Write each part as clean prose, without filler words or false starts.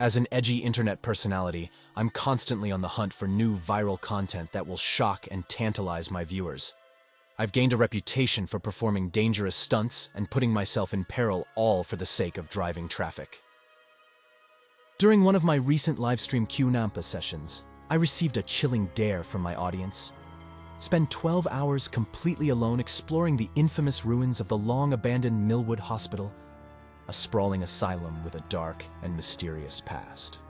As an edgy internet personality, I'm constantly on the hunt for new viral content that will shock and tantalize my viewers. I've gained a reputation for performing dangerous stunts and putting myself in peril, all for the sake of driving traffic. During one of my recent livestream Q&A sessions, I received a chilling dare from my audience. Spend 12 hours completely alone exploring the infamous ruins of the long-abandoned Millwood Hospital, a sprawling asylum with a dark and mysterious past.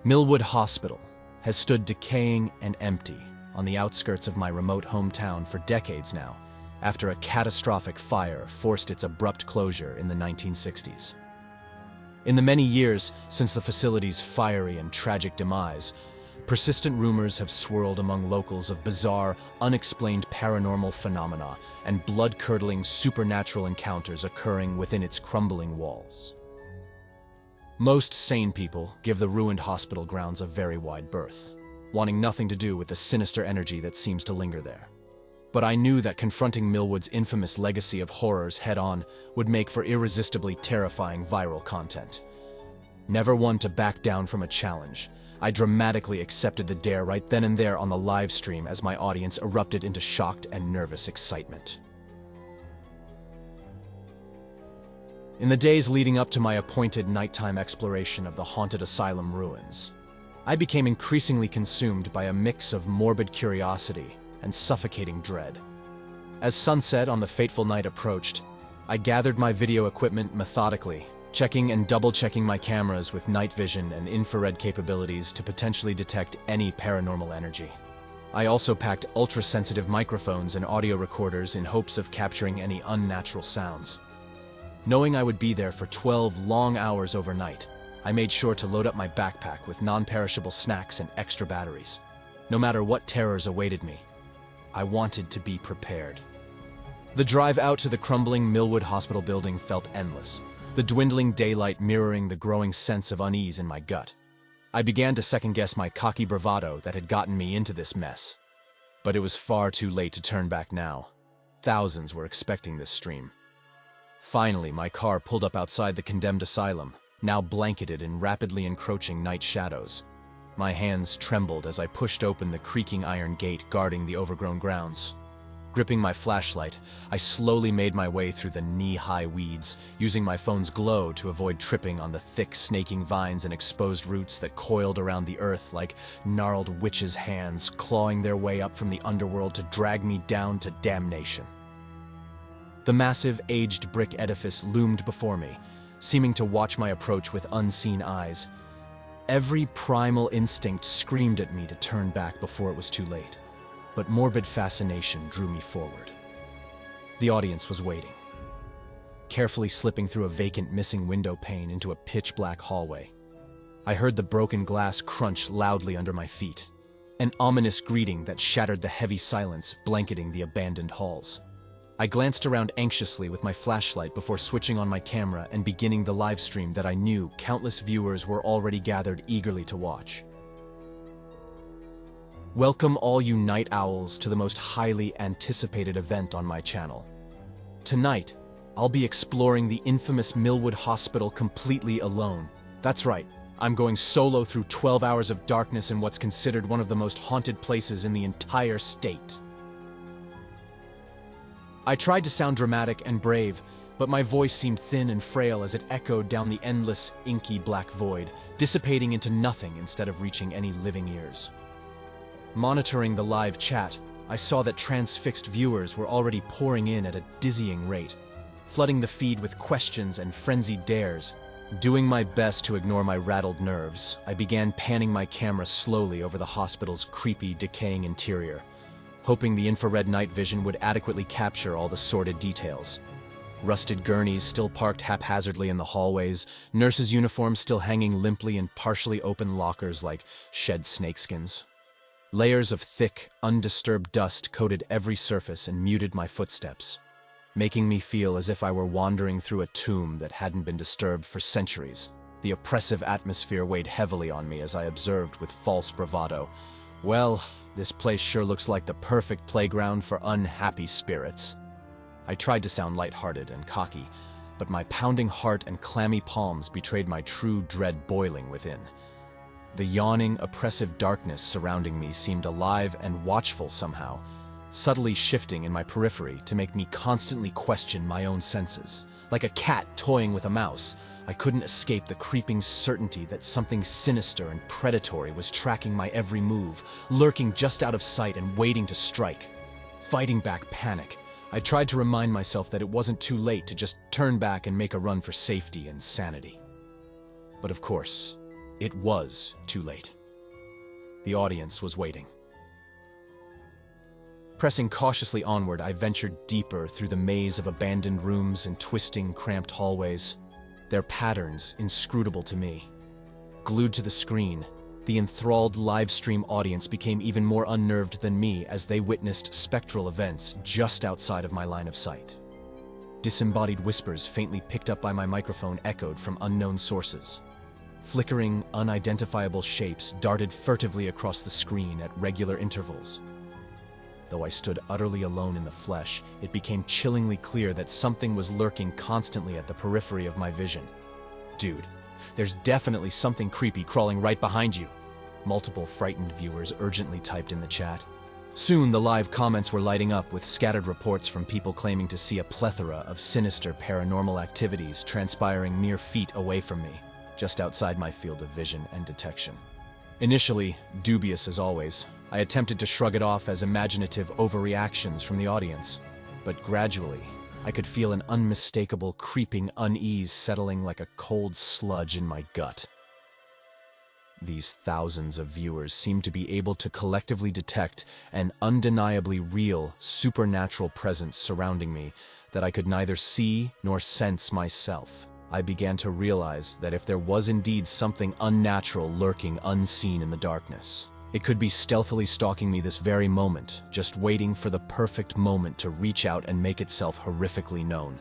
Millwood Hospital has stood decaying and empty on the outskirts of my remote hometown for decades now, after a catastrophic fire forced its abrupt closure in the 1960s. In the many years since the facility's fiery and tragic demise, persistent rumors have swirled among locals of bizarre, unexplained paranormal phenomena and blood-curdling supernatural encounters occurring within its crumbling walls. Most sane people give the ruined hospital grounds a very wide berth, wanting nothing to do with the sinister energy that seems to linger there. But I knew that confronting Millwood's infamous legacy of horrors head-on would make for irresistibly terrifying viral content. Never one to back down from a challenge, I dramatically accepted the dare right then and there on the live stream as my audience erupted into shocked and nervous excitement. In the days leading up to my appointed nighttime exploration of the haunted asylum ruins, I became increasingly consumed by a mix of morbid curiosity and suffocating dread. As sunset on the fateful night approached, I gathered my video equipment methodically, checking and double-checking my cameras with night vision and infrared capabilities to potentially detect any paranormal energy. I also packed ultra-sensitive microphones and audio recorders in hopes of capturing any unnatural sounds. Knowing I would be there for 12 long hours overnight, I made sure to load up my backpack with non-perishable snacks and extra batteries. No matter what terrors awaited me, I wanted to be prepared. The drive out to the crumbling Millwood Hospital building felt endless, the dwindling daylight mirroring the growing sense of unease in my gut. I began to second-guess my cocky bravado that had gotten me into this mess. But it was far too late to turn back now. Thousands were expecting this stream. Finally, my car pulled up outside the condemned asylum, now blanketed in rapidly encroaching night shadows. My hands trembled as I pushed open the creaking iron gate guarding the overgrown grounds. Gripping my flashlight, I slowly made my way through the knee-high weeds, using my phone's glow to avoid tripping on the thick, snaking vines and exposed roots that coiled around the earth like gnarled witches' hands clawing their way up from the underworld to drag me down to damnation. The massive, aged brick edifice loomed before me, seeming to watch my approach with unseen eyes. Every primal instinct screamed at me to turn back before it was too late, but morbid fascination drew me forward. The audience was waiting, carefully slipping through a vacant missing window pane into a pitch-black hallway. I heard the broken glass crunch loudly under my feet, an ominous greeting that shattered the heavy silence blanketing the abandoned halls. I glanced around anxiously with my flashlight before switching on my camera and beginning the live stream that I knew countless viewers were already gathered eagerly to watch. Welcome all you night owls to the most highly anticipated event on my channel. Tonight, I'll be exploring the infamous Millwood Hospital completely alone. That's right, I'm going solo through 12 hours of darkness in what's considered one of the most haunted places in the entire state. I tried to sound dramatic and brave, but my voice seemed thin and frail as it echoed down the endless, inky black void, dissipating into nothing instead of reaching any living ears. Monitoring the live chat, I saw that transfixed viewers were already pouring in at a dizzying rate, flooding the feed with questions and frenzied dares. Doing my best to ignore my rattled nerves, I began panning my camera slowly over the hospital's creepy, decaying interior, hoping the infrared night vision would adequately capture all the sordid details. Rusted gurneys still parked haphazardly in the hallways, nurses' uniforms still hanging limply in partially open lockers like shed snakeskins. Layers of thick, undisturbed dust coated every surface and muted my footsteps, making me feel as if I were wandering through a tomb that hadn't been disturbed for centuries. The oppressive atmosphere weighed heavily on me as I observed with false bravado, "Well, this place sure looks like the perfect playground for unhappy spirits." I tried to sound lighthearted and cocky, but my pounding heart and clammy palms betrayed my true dread boiling within. The yawning, oppressive darkness surrounding me seemed alive and watchful somehow, subtly shifting in my periphery to make me constantly question my own senses. Like a cat toying with a mouse, I couldn't escape the creeping certainty that something sinister and predatory was tracking my every move, lurking just out of sight and waiting to strike. Fighting back panic, I tried to remind myself that it wasn't too late to just turn back and make a run for safety and sanity. But of course, it was too late. The audience was waiting. Pressing cautiously onward, I ventured deeper through the maze of abandoned rooms and twisting, cramped hallways, their patterns inscrutable to me. Glued to the screen, the enthralled live-stream audience became even more unnerved than me as they witnessed spectral events just outside of my line of sight. Disembodied whispers faintly picked up by my microphone echoed from unknown sources. Flickering, unidentifiable shapes darted furtively across the screen at regular intervals. Though I stood utterly alone in the flesh, it became chillingly clear that something was lurking constantly at the periphery of my vision. "Dude, there's definitely something creepy crawling right behind you," multiple frightened viewers urgently typed in the chat. Soon the live comments were lighting up with scattered reports from people claiming to see a plethora of sinister paranormal activities transpiring mere feet away from me, just outside my field of vision and detection. Initially, dubious as always, I attempted to shrug it off as imaginative overreactions from the audience, but gradually, I could feel an unmistakable creeping unease settling like a cold sludge in my gut. These thousands of viewers seemed to be able to collectively detect an undeniably real, supernatural presence surrounding me that I could neither see nor sense myself. I began to realize that if there was indeed something unnatural lurking unseen in the darkness, it could be stealthily stalking me this very moment, just waiting for the perfect moment to reach out and make itself horrifically known.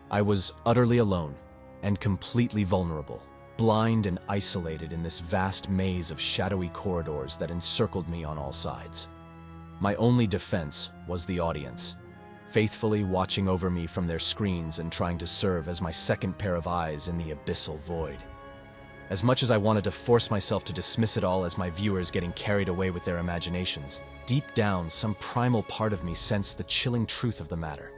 I was utterly alone and completely vulnerable, blind and isolated in this vast maze of shadowy corridors that encircled me on all sides. My only defense was the audience, faithfully watching over me from their screens and trying to serve as my second pair of eyes in the abyssal void. As much as I wanted to force myself to dismiss it all as my viewers getting carried away with their imaginations, deep down some primal part of me sensed the chilling truth of the matter.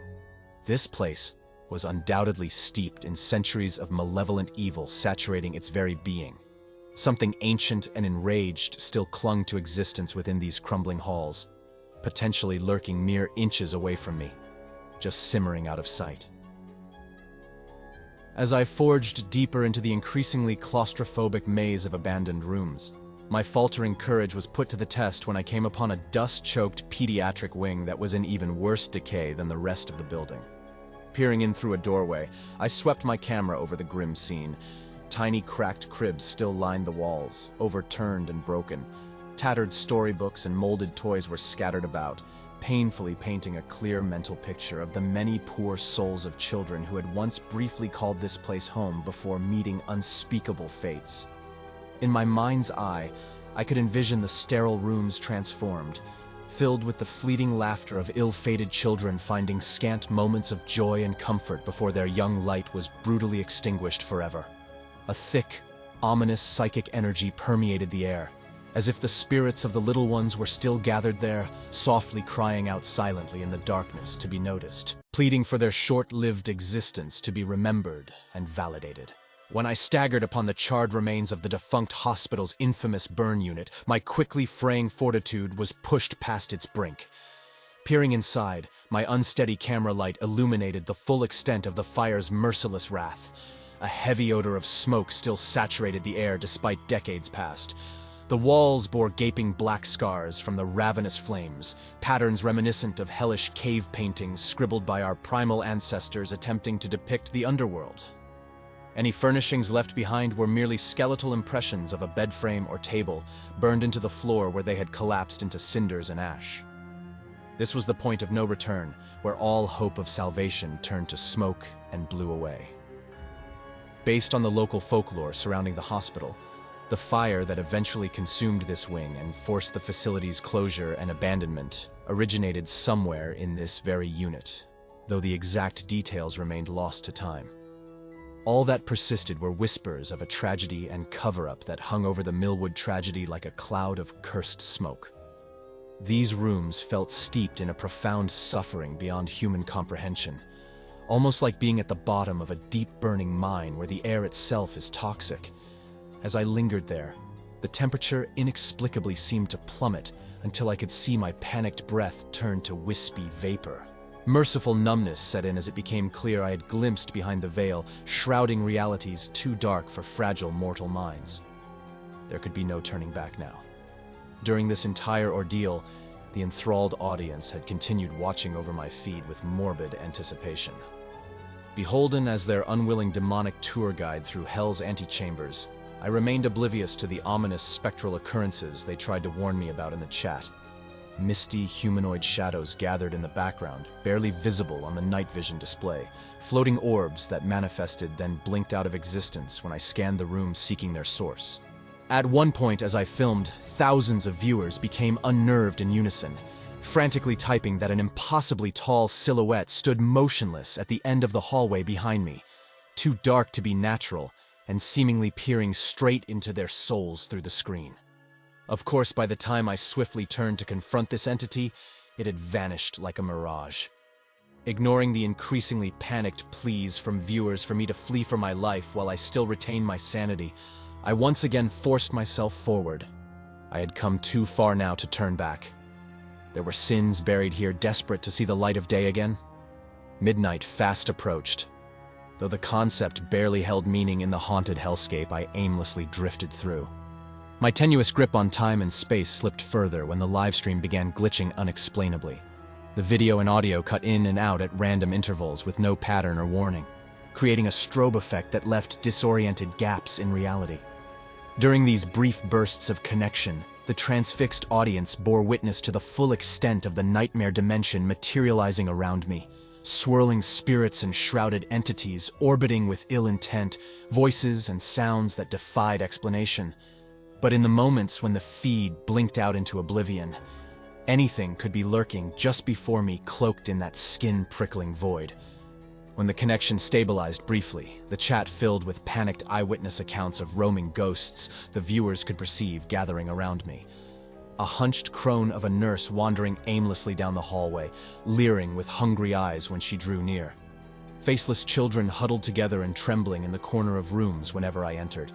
This place was undoubtedly steeped in centuries of malevolent evil saturating its very being. Something ancient and enraged still clung to existence within these crumbling halls, potentially lurking mere inches away from me, just simmering out of sight. As I forged deeper into the increasingly claustrophobic maze of abandoned rooms, my faltering courage was put to the test when I came upon a dust-choked pediatric wing that was in even worse decay than the rest of the building. Peering in through a doorway, I swept my camera over the grim scene. Tiny cracked cribs still lined the walls, overturned and broken. Tattered storybooks and molded toys were scattered about, painfully painting a clear mental picture of the many poor souls of children who had once briefly called this place home before meeting unspeakable fates. In my mind's eye, I could envision the sterile rooms transformed, filled with the fleeting laughter of ill-fated children finding scant moments of joy and comfort before their young light was brutally extinguished forever. A thick, ominous psychic energy permeated the air, as if the spirits of the little ones were still gathered there, softly crying out silently in the darkness to be noticed, pleading for their short-lived existence to be remembered and validated. When I staggered upon the charred remains of the defunct hospital's infamous burn unit, my quickly fraying fortitude was pushed past its brink. Peering inside, my unsteady camera light illuminated the full extent of the fire's merciless wrath. A heavy odor of smoke still saturated the air despite decades past. The walls bore gaping black scars from the ravenous flames, patterns reminiscent of hellish cave paintings scribbled by our primal ancestors attempting to depict the underworld. Any furnishings left behind were merely skeletal impressions of a bed frame or table, burned into the floor where they had collapsed into cinders and ash. This was the point of no return, where all hope of salvation turned to smoke and blew away. Based on the local folklore surrounding the hospital, the fire that eventually consumed this wing and forced the facility's closure and abandonment originated somewhere in this very unit, though the exact details remained lost to time. All that persisted were whispers of a tragedy and cover-up that hung over the Millwood tragedy like a cloud of cursed smoke. These rooms felt steeped in a profound suffering beyond human comprehension, almost like being at the bottom of a deep burning mine where the air itself is toxic. As I lingered there, the temperature inexplicably seemed to plummet until I could see my panicked breath turn to wispy vapor. Merciful numbness set in as it became clear I had glimpsed behind the veil, shrouding realities too dark for fragile mortal minds. There could be no turning back now. During this entire ordeal, the enthralled audience had continued watching over my feed with morbid anticipation. Beholden as their unwilling demonic tour guide through hell's antechambers, I remained oblivious to the ominous spectral occurrences they tried to warn me about in the chat. Misty humanoid shadows gathered in the background, barely visible on the night vision display, floating orbs that manifested then blinked out of existence when I scanned the room seeking their source. At one point as I filmed, thousands of viewers became unnerved in unison, frantically typing that an impossibly tall silhouette stood motionless at the end of the hallway behind me, too dark to be natural, and seemingly peering straight into their souls through the screen. Of course, by the time I swiftly turned to confront this entity, it had vanished like a mirage. Ignoring the increasingly panicked pleas from viewers for me to flee for my life while I still retained my sanity, I once again forced myself forward. I had come too far now to turn back. There were sins buried here desperate to see the light of day again. Midnight fast approached. Though the concept barely held meaning in the haunted hellscape I aimlessly drifted through. My tenuous grip on time and space slipped further when the livestream began glitching unexplainably. The video and audio cut in and out at random intervals with no pattern or warning, creating a strobe effect that left disoriented gaps in reality. During these brief bursts of connection, the transfixed audience bore witness to the full extent of the nightmare dimension materializing around me. Swirling spirits and shrouded entities orbiting with ill intent, voices and sounds that defied explanation. But in the moments when the feed blinked out into oblivion, anything could be lurking just before me, cloaked in that skin-prickling void. When the connection stabilized briefly, the chat filled with panicked eyewitness accounts of roaming ghosts the viewers could perceive gathering around me. A hunched crone of a nurse wandering aimlessly down the hallway, leering with hungry eyes when she drew near. Faceless children huddled together and trembling in the corner of rooms whenever I entered.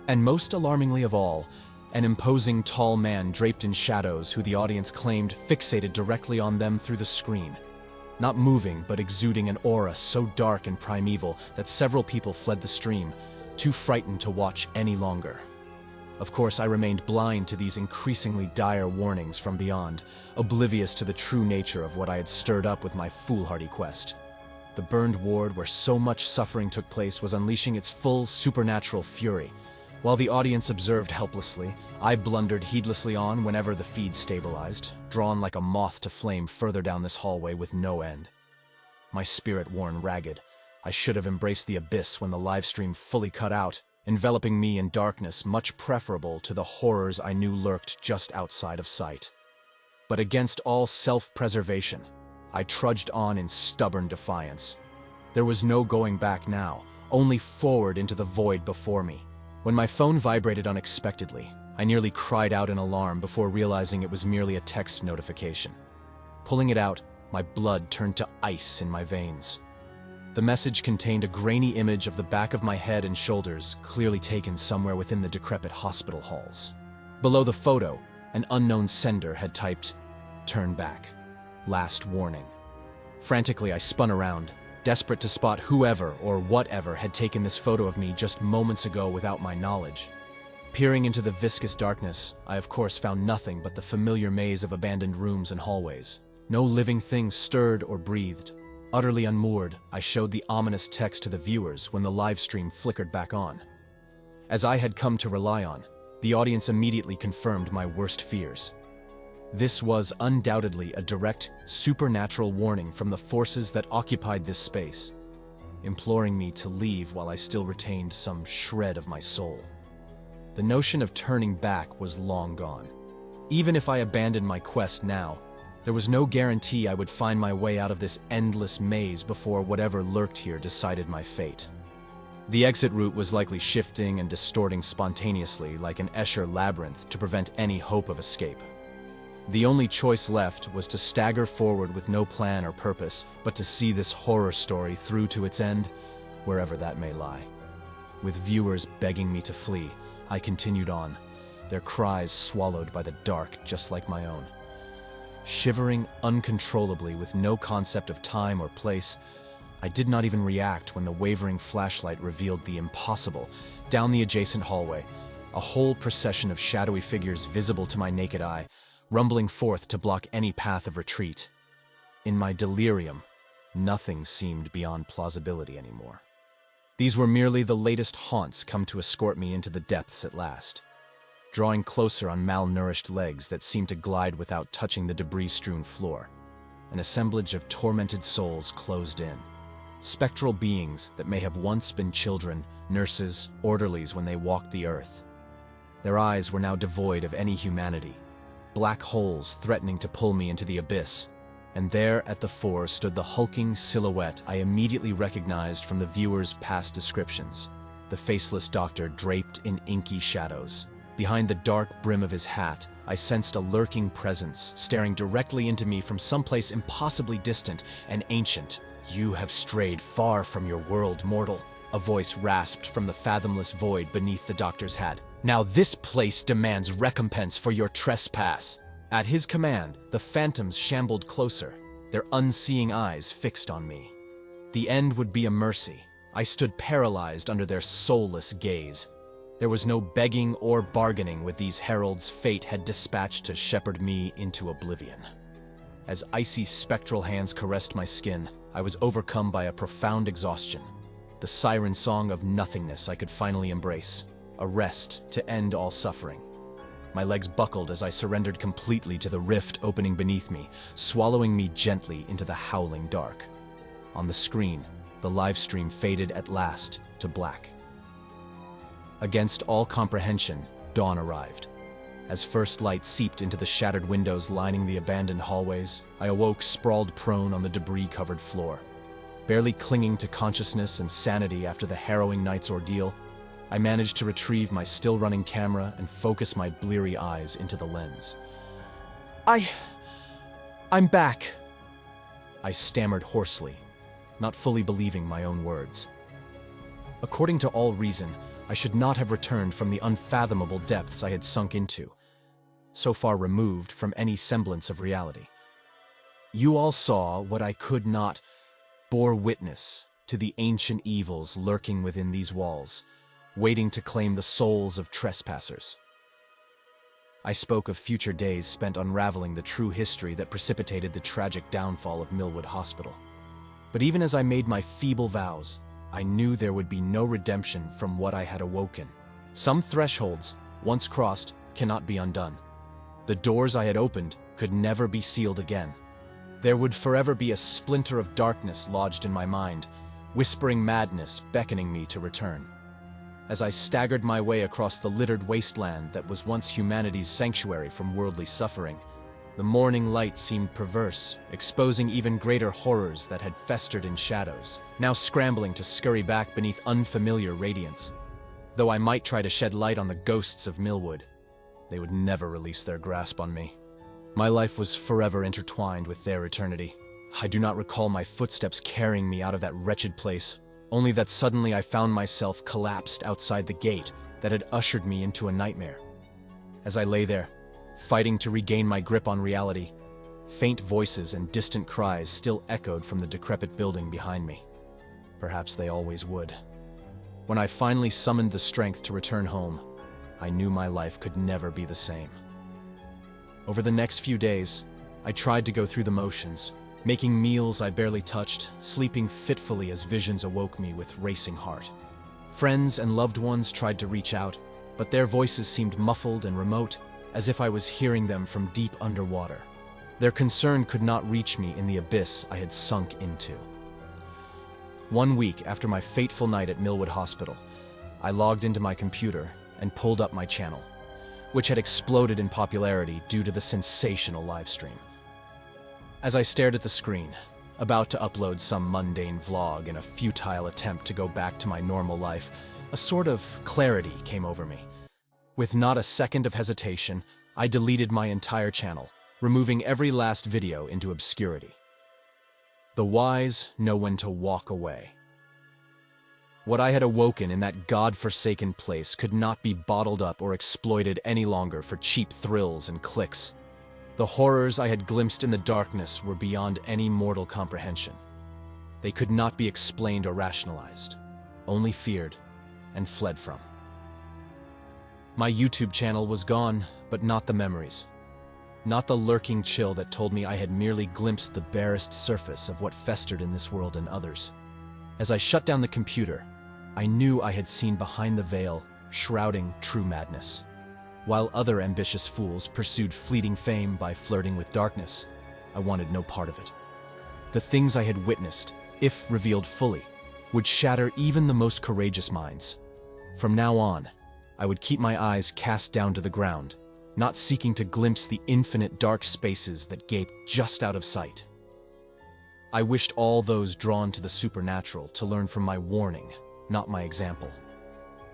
And most alarmingly of all, an imposing tall man draped in shadows who the audience claimed fixated directly on them through the screen. Not moving, but exuding an aura so dark and primeval that several people fled the stream, too frightened to watch any longer. Of course, I remained blind to these increasingly dire warnings from beyond, oblivious to the true nature of what I had stirred up with my foolhardy quest. The burned ward where so much suffering took place was unleashing its full supernatural fury. While the audience observed helplessly, I blundered heedlessly on whenever the feed stabilized, drawn like a moth to flame further down this hallway with no end. My spirit worn ragged, I should have embraced the abyss when the livestream fully cut out, enveloping me in darkness much preferable to the horrors I knew lurked just outside of sight. But against all self-preservation, I trudged on in stubborn defiance. There was no going back now, only forward into the void before me. When my phone vibrated unexpectedly, I nearly cried out in alarm before realizing it was merely a text notification. Pulling it out, my blood turned to ice in my veins. The message contained a grainy image of the back of my head and shoulders, clearly taken somewhere within the decrepit hospital halls. Below the photo, an unknown sender had typed, "Turn back. Last warning." Frantically, I spun around, desperate to spot whoever or whatever had taken this photo of me just moments ago without my knowledge. Peering into the viscous darkness, I of course found nothing but the familiar maze of abandoned rooms and hallways. No living thing stirred or breathed. Utterly unmoored, I showed the ominous text to the viewers when the live stream flickered back on. As I had come to rely on, the audience immediately confirmed my worst fears. This was undoubtedly a direct, supernatural warning from the forces that occupied this space, imploring me to leave while I still retained some shred of my soul. The notion of turning back was long gone. Even if I abandoned my quest now, there was no guarantee I would find my way out of this endless maze before whatever lurked here decided my fate. The exit route was likely shifting and distorting spontaneously like an Escher labyrinth to prevent any hope of escape. The only choice left was to stagger forward with no plan or purpose, but to see this horror story through to its end, wherever that may lie. With viewers begging me to flee, I continued on, their cries swallowed by the dark just like my own. Shivering uncontrollably with no concept of time or place, I did not even react when the wavering flashlight revealed the impossible. Down the adjacent hallway, a whole procession of shadowy figures visible to my naked eye, rumbling forth to block any path of retreat. In my delirium, nothing seemed beyond plausibility anymore. These were merely the latest haunts come to escort me into the depths at last. Drawing closer on malnourished legs that seemed to glide without touching the debris-strewn floor, an assemblage of tormented souls closed in. Spectral beings that may have once been children, nurses, orderlies when they walked the earth. Their eyes were now devoid of any humanity, black holes threatening to pull me into the abyss, and there at the fore stood the hulking silhouette I immediately recognized from the viewer's past descriptions, the faceless doctor draped in inky shadows. Behind the dark brim of his hat, I sensed a lurking presence staring directly into me from someplace impossibly distant and ancient. "You have strayed far from your world, mortal," a voice rasped from the fathomless void beneath the doctor's hat. "Now this place demands recompense for your trespass." At his command, the phantoms shambled closer, their unseeing eyes fixed on me. The end would be a mercy. I stood paralyzed under their soulless gaze. There was no begging or bargaining with these heralds fate had dispatched to shepherd me into oblivion. As icy spectral hands caressed my skin, I was overcome by a profound exhaustion. The siren song of nothingness I could finally embrace, a rest to end all suffering. My legs buckled as I surrendered completely to the rift opening beneath me, swallowing me gently into the howling dark. On the screen, the live stream faded at last to black. Against all comprehension, dawn arrived. As first light seeped into the shattered windows lining the abandoned hallways, I awoke sprawled prone on the debris-covered floor. Barely clinging to consciousness and sanity after the harrowing night's ordeal, I managed to retrieve my still-running camera and focus my bleary eyes into the lens. I'm back," I stammered hoarsely, not fully believing my own words. According to all reason, I should not have returned from the unfathomable depths I had sunk into, so far removed from any semblance of reality. You all saw what I could not, bore witness to the ancient evils lurking within these walls, waiting to claim the souls of trespassers. I spoke of future days spent unraveling the true history that precipitated the tragic downfall of Millwood Hospital. But even as I made my feeble vows, I knew there would be no redemption from what I had awoken. Some thresholds, once crossed, cannot be undone. The doors I had opened could never be sealed again. There would forever be a splinter of darkness lodged in my mind, whispering madness beckoning me to return. As I staggered my way across the littered wasteland that was once humanity's sanctuary from worldly suffering, the morning light seemed perverse, exposing even greater horrors that had festered in shadows, now scrambling to scurry back beneath unfamiliar radiance. Though I might try to shed light on the ghosts of Millwood, they would never release their grasp on me. My life was forever intertwined with their eternity. I do not recall my footsteps carrying me out of that wretched place, only that suddenly I found myself collapsed outside the gate that had ushered me into a nightmare. As I lay there, fighting to regain my grip on reality, faint voices and distant cries still echoed from the decrepit building behind me. Perhaps they always would. When I finally summoned the strength to return home, I knew my life could never be the same. Over the next few days, I tried to go through the motions, making meals I barely touched, sleeping fitfully as visions awoke me with racing heart. Friends and loved ones tried to reach out, but their voices seemed muffled and remote, as if I was hearing them from deep underwater. Their concern could not reach me in the abyss I had sunk into. 1 week after my fateful night at Millwood Hospital, I logged into my computer and pulled up my channel, which had exploded in popularity due to the sensational live stream. As I stared at the screen, about to upload some mundane vlog in a futile attempt to go back to my normal life, a sort of clarity came over me. With not a second of hesitation, I deleted my entire channel, removing every last video into obscurity. The wise know when to walk away. What I had awoken in that god-forsaken place could not be bottled up or exploited any longer for cheap thrills and clicks. The horrors I had glimpsed in the darkness were beyond any mortal comprehension. They could not be explained or rationalized, only feared and fled from. My YouTube channel was gone, but not the memories. Not the lurking chill that told me I had merely glimpsed the barest surface of what festered in this world and others. As I shut down the computer, I knew I had seen behind the veil, shrouding true madness. While other ambitious fools pursued fleeting fame by flirting with darkness, I wanted no part of it. The things I had witnessed, if revealed fully, would shatter even the most courageous minds. From now on, I would keep my eyes cast down to the ground, not seeking to glimpse the infinite dark spaces that gaped just out of sight. I wished all those drawn to the supernatural to learn from my warning, not my example.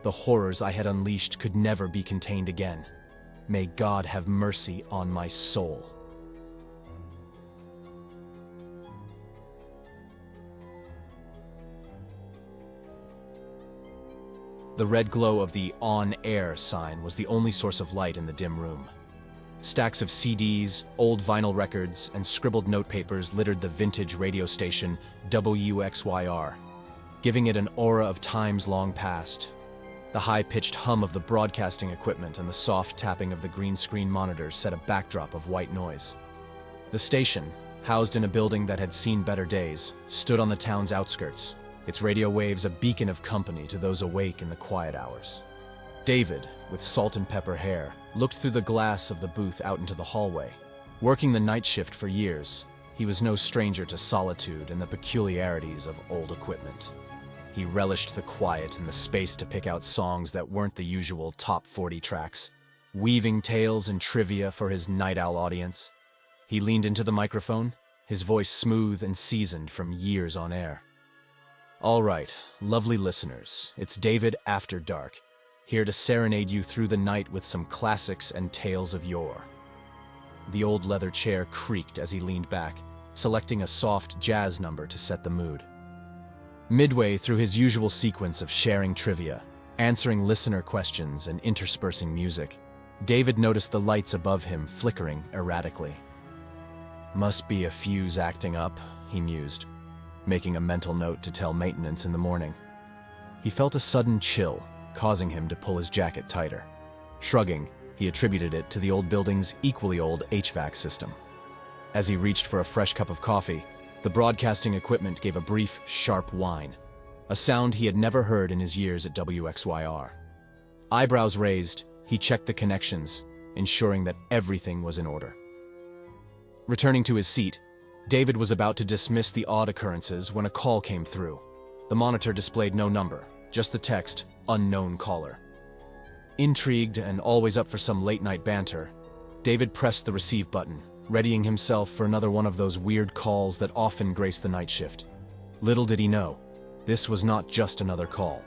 The horrors I had unleashed could never be contained again. May God have mercy on my soul. The red glow of the on-air sign was the only source of light in the dim room. Stacks of CDs, old vinyl records, and scribbled notepapers littered the vintage radio station WXYR, giving it an aura of times long past. The high-pitched hum of the broadcasting equipment and the soft tapping of the green screen monitors set a backdrop of white noise. The station, housed in a building that had seen better days, stood on the town's outskirts, its radio waves a beacon of company to those awake in the quiet hours. David, with salt and pepper hair, looked through the glass of the booth out into the hallway. Working the night shift for years, he was no stranger to solitude and the peculiarities of old equipment. He relished the quiet and the space to pick out songs that weren't the usual top 40 tracks, weaving tales and trivia for his night owl audience. He leaned into the microphone, his voice smooth and seasoned from years on air. All right, lovely listeners, it's David After Dark, here to serenade you through the night with some classics and tales of yore. The old leather chair creaked as he leaned back, selecting a soft jazz number to set the mood. Midway through his usual sequence of sharing trivia, answering listener questions, and interspersing music, David noticed the lights above him flickering erratically. Must be a fuse acting up, he mused, making a mental note to tell maintenance in the morning. He felt a sudden chill, causing him to pull his jacket tighter. Shrugging, he attributed it to the old building's equally old HVAC system. As he reached for a fresh cup of coffee, the broadcasting equipment gave a brief, sharp whine, a sound he had never heard in his years at WXYR. Eyebrows raised, he checked the connections, ensuring that everything was in order. Returning to his seat, David was about to dismiss the odd occurrences when a call came through. The monitor displayed no number, just the text, "Unknown caller." Intrigued and always up for some late-night banter, David pressed the receive button, readying himself for another one of those weird calls that often grace the night shift. Little did he know, this was not just another call.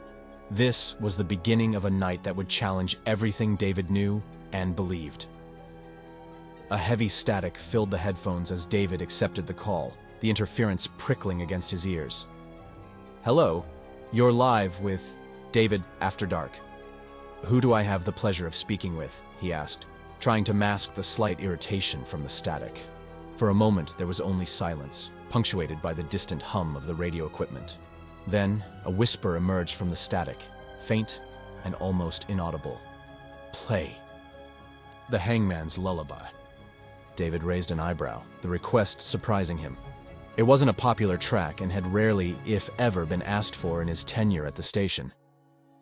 This was the beginning of a night that would challenge everything David knew and believed. A heavy static filled the headphones as David accepted the call, the interference prickling against his ears. "Hello, you're live with David After Dark. Who do I have the pleasure of speaking with?" he asked, trying to mask the slight irritation from the static. For a moment, there was only silence, punctuated by the distant hum of the radio equipment. Then, a whisper emerged from the static, faint and almost inaudible. "Play The Hangman's Lullaby." David raised an eyebrow, the request surprising him. It wasn't a popular track and had rarely, if ever, been asked for in his tenure at the station.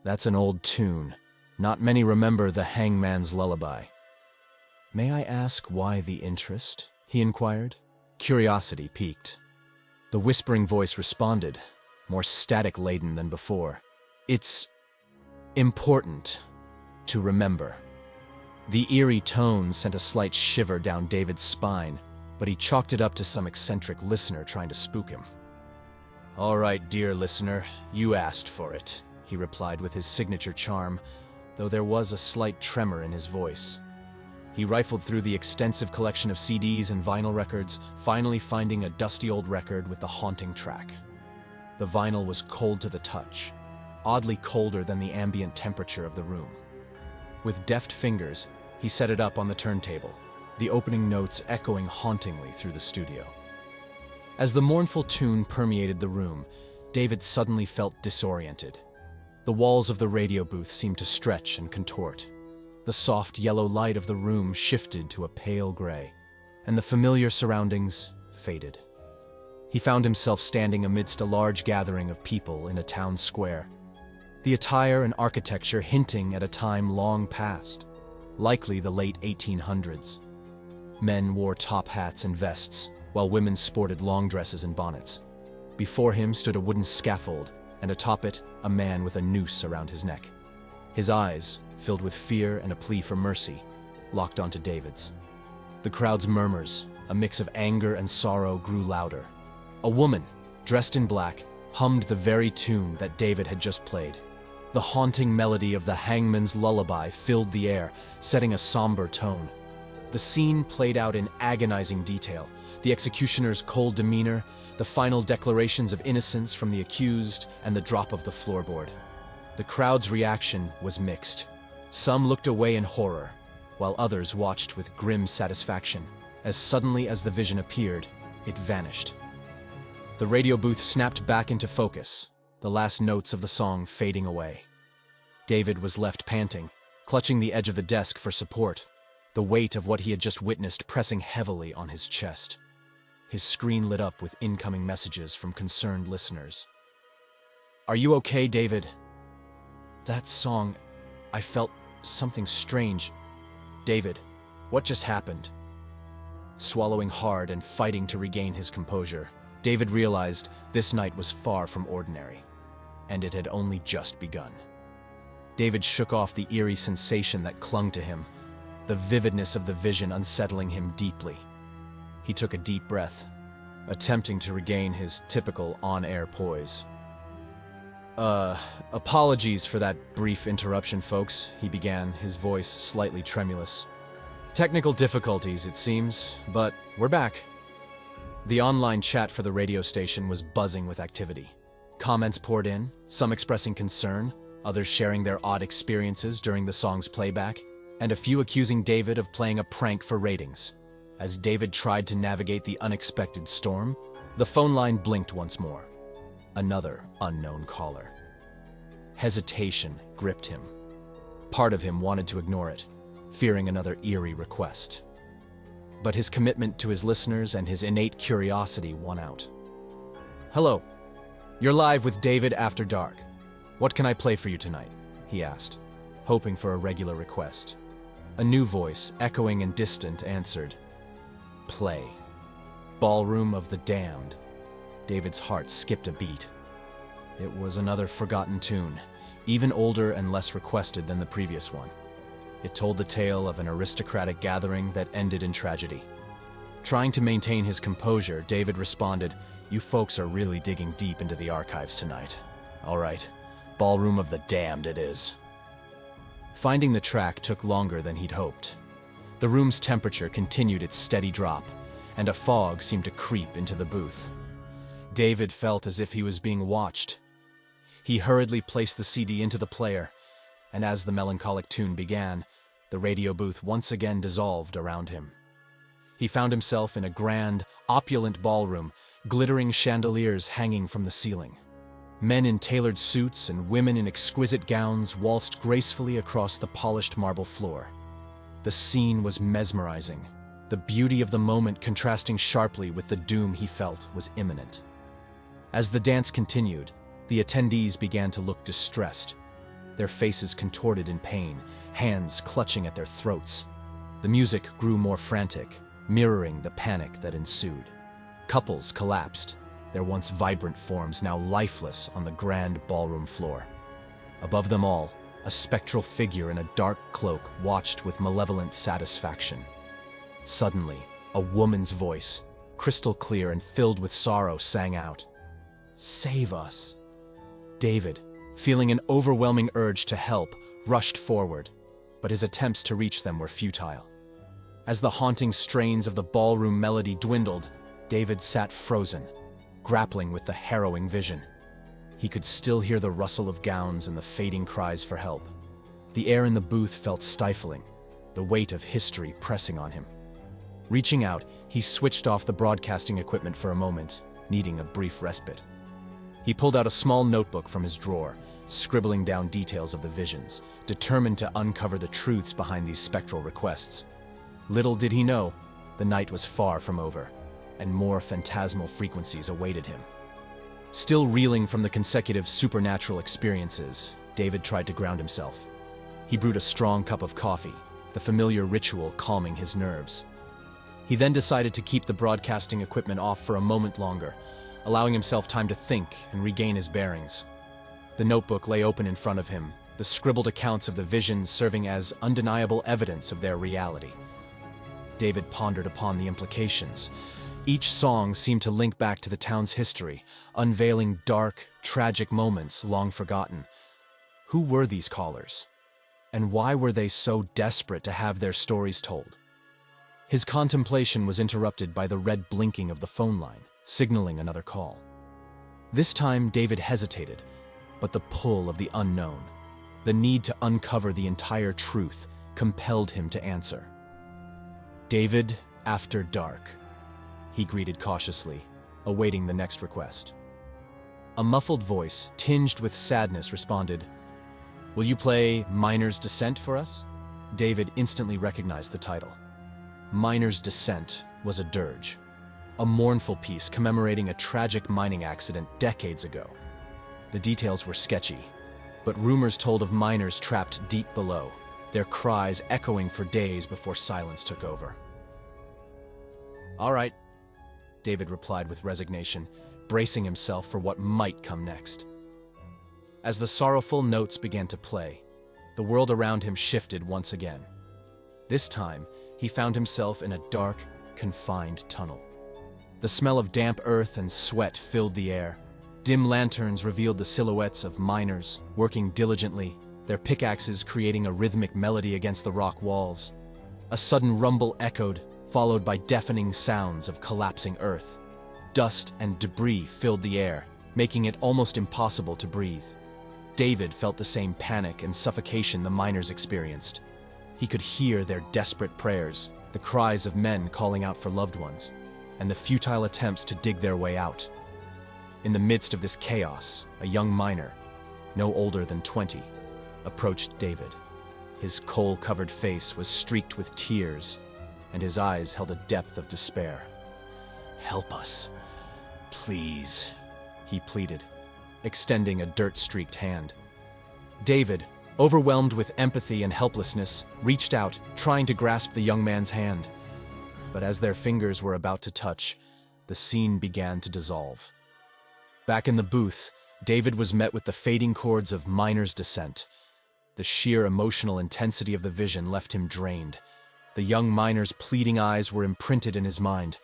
That's an old tune. Not many remember The Hangman's Lullaby. "May I ask why the interest?" he inquired. Curiosity piqued. The whispering voice responded, more static-laden than before. "It's important to remember." The eerie tone sent a slight shiver down David's spine, but he chalked it up to some eccentric listener trying to spook him. "All right, dear listener, you asked for it," he replied with his signature charm, though there was a slight tremor in his voice. He rifled through the extensive collection of CDs and vinyl records, finally finding a dusty old record with the haunting track. The vinyl was cold to the touch, oddly colder than the ambient temperature of the room. With deft fingers, he set it up on the turntable, the opening notes echoing hauntingly through the studio. As the mournful tune permeated the room, David suddenly felt disoriented. The walls of the radio booth seemed to stretch and contort. The soft yellow light of the room shifted to a pale gray, and the familiar surroundings faded. He found himself standing amidst a large gathering of people in a town square, the attire and architecture hinting at a time long past, likely the late 1800s. Men wore top hats and vests, while women sported long dresses and bonnets. Before him stood a wooden scaffold, and atop it, a man with a noose around his neck. His eyes, filled with fear and a plea for mercy, locked onto David's. The crowd's murmurs, a mix of anger and sorrow, grew louder. A woman, dressed in black, hummed the very tune that David had just played. The haunting melody of the hangman's lullaby filled the air, setting a somber tone. The scene played out in agonizing detail, the executioner's cold demeanor, the final declarations of innocence from the accused, and the drop of the floorboard. The crowd's reaction was mixed. Some looked away in horror, while others watched with grim satisfaction. As suddenly as the vision appeared, it vanished. The radio booth snapped back into focus, the last notes of the song fading away. David was left panting, clutching the edge of the desk for support, the weight of what he had just witnessed pressing heavily on his chest. His screen lit up with incoming messages from concerned listeners. "Are you okay, David? That song, I felt something strange. David, what just happened?" Swallowing hard and fighting to regain his composure, David realized this night was far from ordinary, and it had only just begun. David shook off the eerie sensation that clung to him, the vividness of the vision unsettling him deeply. He took a deep breath, attempting to regain his typical on-air poise. Apologies for that brief interruption, folks," he began, his voice slightly tremulous. "Technical difficulties, it seems, but we're back." The online chat for the radio station was buzzing with activity. Comments poured in, some expressing concern, others sharing their odd experiences during the song's playback, and a few accusing David of playing a prank for ratings. As David tried to navigate the unexpected storm, the phone line blinked once more. Another unknown caller. Hesitation gripped him. Part of him wanted to ignore it, fearing another eerie request. But his commitment to his listeners and his innate curiosity won out. "Hello. You're live with David After Dark. What can I play for you tonight?" he asked, hoping for a regular request. A new voice, echoing and distant, answered, "Play. Ballroom of the Damned." David's heart skipped a beat. It was another forgotten tune, even older and less requested than the previous one. It told the tale of an aristocratic gathering that ended in tragedy. Trying to maintain his composure, David responded, "You folks are really digging deep into the archives tonight. All right, Ballroom of the Damned it is." Finding the track took longer than he'd hoped. The room's temperature continued its steady drop, and a fog seemed to creep into the booth. David felt as if he was being watched. He hurriedly placed the CD into the player, and as the melancholic tune began, the radio booth once again dissolved around him. He found himself in a grand, opulent ballroom, glittering chandeliers hanging from the ceiling. Men in tailored suits and women in exquisite gowns waltzed gracefully across the polished marble floor. The scene was mesmerizing, the beauty of the moment contrasting sharply with the doom he felt was imminent. As the dance continued, the attendees began to look distressed, their faces contorted in pain, hands clutching at their throats. The music grew more frantic, mirroring the panic that ensued. Couples collapsed, their once vibrant forms now lifeless on the grand ballroom floor. Above them all, a spectral figure in a dark cloak watched with malevolent satisfaction. Suddenly, A woman's voice, crystal clear and filled with sorrow, sang out, "Save us." David, feeling an overwhelming urge to help, rushed forward, but his attempts to reach them were futile. As the haunting strains of the ballroom melody dwindled, David sat frozen, grappling with the harrowing vision. He could still hear the rustle of gowns and the fading cries for help. The air in the booth felt stifling, the weight of history pressing on him. Reaching out, he switched off the broadcasting equipment for a moment, needing a brief respite. He pulled out a small notebook from his drawer, scribbling down details of the visions, determined to uncover the truths behind these spectral requests. Little did he know, the night was far from over, and more phantasmal frequencies awaited him. Still reeling from the consecutive supernatural experiences, David tried to ground himself. He brewed a strong cup of coffee, the familiar ritual calming his nerves. He then decided to keep the broadcasting equipment off for a moment longer, allowing himself time to think and regain his bearings. The notebook lay open in front of him, the scribbled accounts of the visions serving as undeniable evidence of their reality. David pondered upon the implications. Each song seemed to link back to the town's history, unveiling dark, tragic moments long forgotten. Who were these callers? And why were they so desperate to have their stories told? His contemplation was interrupted by the red blinking of the phone line, signaling another call. This time, David hesitated, but the pull of the unknown, the need to uncover the entire truth, compelled him to answer. "David, after dark," he greeted cautiously, awaiting the next request. A muffled voice, tinged with sadness, responded, "Will you play Miner's Descent for us?" David instantly recognized the title. Miner's Descent was a dirge, a mournful piece commemorating a tragic mining accident decades ago. The details were sketchy, but rumors told of miners trapped deep below, their cries echoing for days before silence took over. "All right," David replied with resignation, bracing himself for what might come next. As the sorrowful notes began to play, the world around him shifted once again. This time, he found himself in a dark, confined tunnel. The smell of damp earth and sweat filled the air. Dim lanterns revealed the silhouettes of miners, working diligently, their pickaxes creating a rhythmic melody against the rock walls. A sudden rumble echoed, followed by deafening sounds of collapsing earth. Dust and debris filled the air, making it almost impossible to breathe. David felt the same panic and suffocation the miners experienced. He could hear their desperate prayers, the cries of men calling out for loved ones, and the futile attempts to dig their way out. In the midst of this chaos, a young miner, no older than 20, approached David. His coal-covered face was streaked with tears, and his eyes held a depth of despair. "Help us, please," he pleaded, extending a dirt-streaked hand. David, overwhelmed with empathy and helplessness, reached out, trying to grasp the young man's hand. But as their fingers were about to touch, the scene began to dissolve. Back in the booth, David was met with the fading chords of Miner's Descent. The sheer emotional intensity of the vision left him drained. The young miner's pleading eyes were imprinted in his mind.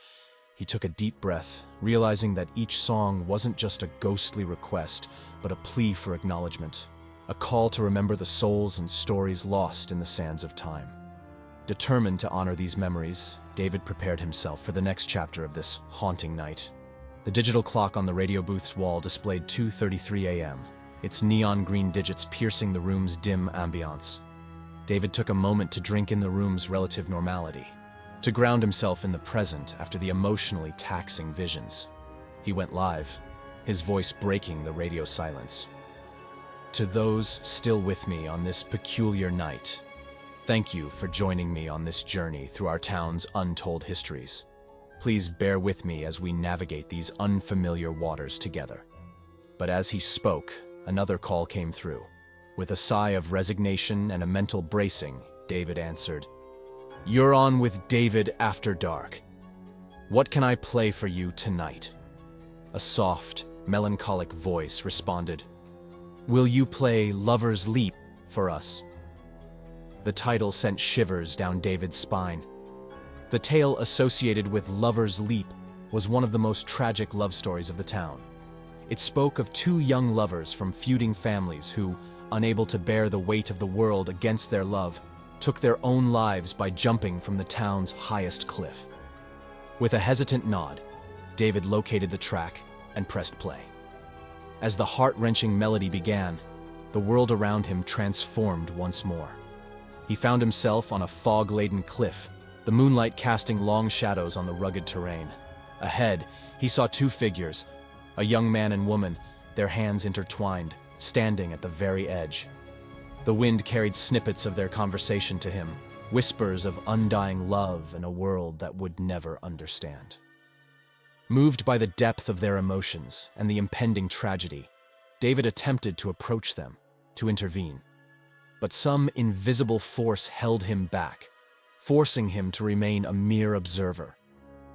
He took a deep breath, realizing that each song wasn't just a ghostly request, but a plea for acknowledgement, a call to remember the souls and stories lost in the sands of time. Determined to honor these memories, David prepared himself for the next chapter of this haunting night. The digital clock on the radio booth's wall displayed 2:33 a.m., its neon green digits piercing the room's dim ambiance. David took a moment to drink in the room's relative normality, to ground himself in the present after the emotionally taxing visions. He went live, his voice breaking the radio silence. "To those still with me on this peculiar night, thank you for joining me on this journey through our town's untold histories. Please bear with me as we navigate these unfamiliar waters together." But as he spoke, another call came through. With a sigh of resignation and a mental bracing, David answered, "You're on with David After Dark. What can I play for you tonight?" A soft, melancholic voice responded, "Will you play Lover's Leap for us?" The title sent shivers down David's spine. The tale associated with Lover's Leap was one of the most tragic love stories of the town. It spoke of two young lovers from feuding families who, unable to bear the weight of the world against their love, took their own lives by jumping from the town's highest cliff. With a hesitant nod, David located the track and pressed play. As the heart-wrenching melody began, the world around him transformed once more. He found himself on a fog-laden cliff, the moonlight casting long shadows on the rugged terrain. Ahead, he saw two figures, a young man and woman, their hands intertwined, standing at the very edge. The wind carried snippets of their conversation to him, whispers of undying love in a world that would never understand. Moved by the depth of their emotions and the impending tragedy, David attempted to approach them, to intervene. But some invisible force held him back, forcing him to remain a mere observer.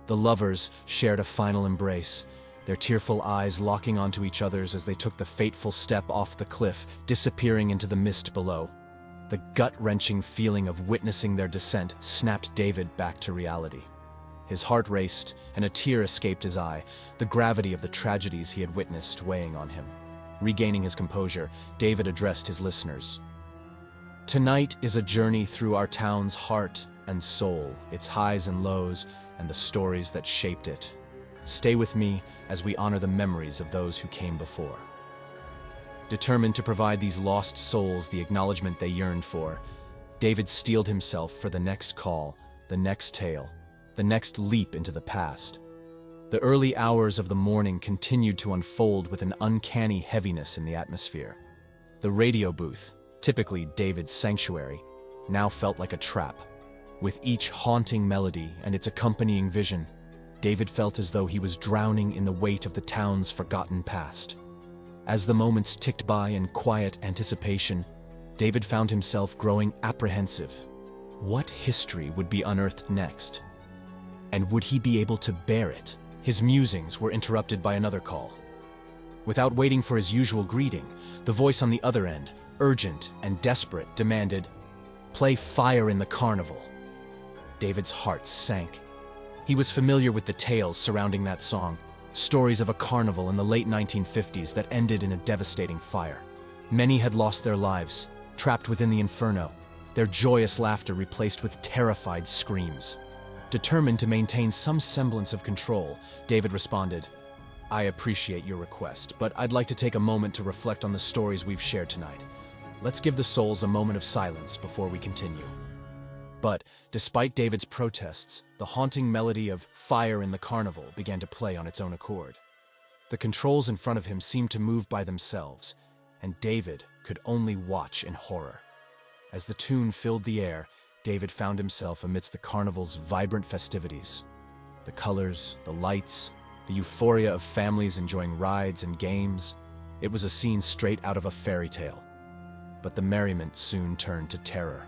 The lovers shared a final embrace, their tearful eyes locking onto each other's as they took the fateful step off the cliff, disappearing into the mist below. The gut-wrenching feeling of witnessing their descent snapped David back to reality. His heart raced, and a tear escaped his eye, the gravity of the tragedies he had witnessed weighing on him. Regaining his composure, David addressed his listeners. Tonight is a journey through our town's heart and soul, its highs and lows, and the stories that shaped it. Stay with me as we honor the memories of those who came before. Determined to provide these lost souls the acknowledgement they yearned for, David steeled himself for the next call, the next tale, the next leap into the past. The early hours of the morning continued to unfold with an uncanny heaviness in the atmosphere. The radio booth, typically David's sanctuary, now felt like a trap. With each haunting melody and its accompanying vision, David felt as though he was drowning in the weight of the town's forgotten past. As the moments ticked by in quiet anticipation, David found himself growing apprehensive. What history would be unearthed next? And would he be able to bear it? His musings were interrupted by another call. Without waiting for his usual greeting, the voice on the other end, urgent and desperate, demanded, "Play Fire in the Carnival." David's heart sank. He was familiar with the tales surrounding that song, stories of a carnival in the late 1950s that ended in a devastating fire. Many had lost their lives, trapped within the inferno, their joyous laughter replaced with terrified screams. Determined to maintain some semblance of control, David responded, "I appreciate your request, but I'd like to take a moment to reflect on the stories we've shared tonight. Let's give the souls a moment of silence before we continue." But, despite David's protests, the haunting melody of "Fire in the Carnival" began to play on its own accord. The controls in front of him seemed to move by themselves, and David could only watch in horror. As the tune filled the air, David found himself amidst the carnival's vibrant festivities. The colors, the lights, the euphoria of families enjoying rides and games. It was a scene straight out of a fairy tale. But the merriment soon turned to terror.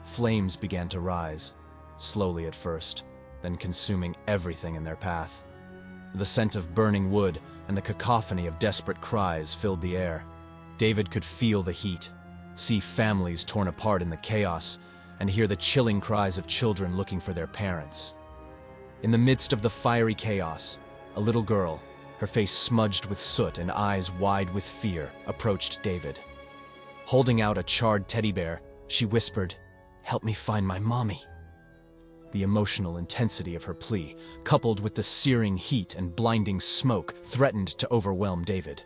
Flames began to rise, slowly at first, then consuming everything in their path. The scent of burning wood and the cacophony of desperate cries filled the air. David could feel the heat, see families torn apart in the chaos, and hear the chilling cries of children looking for their parents. In the midst of the fiery chaos, a little girl, her face smudged with soot and eyes wide with fear, approached David. Holding out a charred teddy bear, she whispered, "Help me find my mommy." The emotional intensity of her plea, coupled with the searing heat and blinding smoke, threatened to overwhelm David.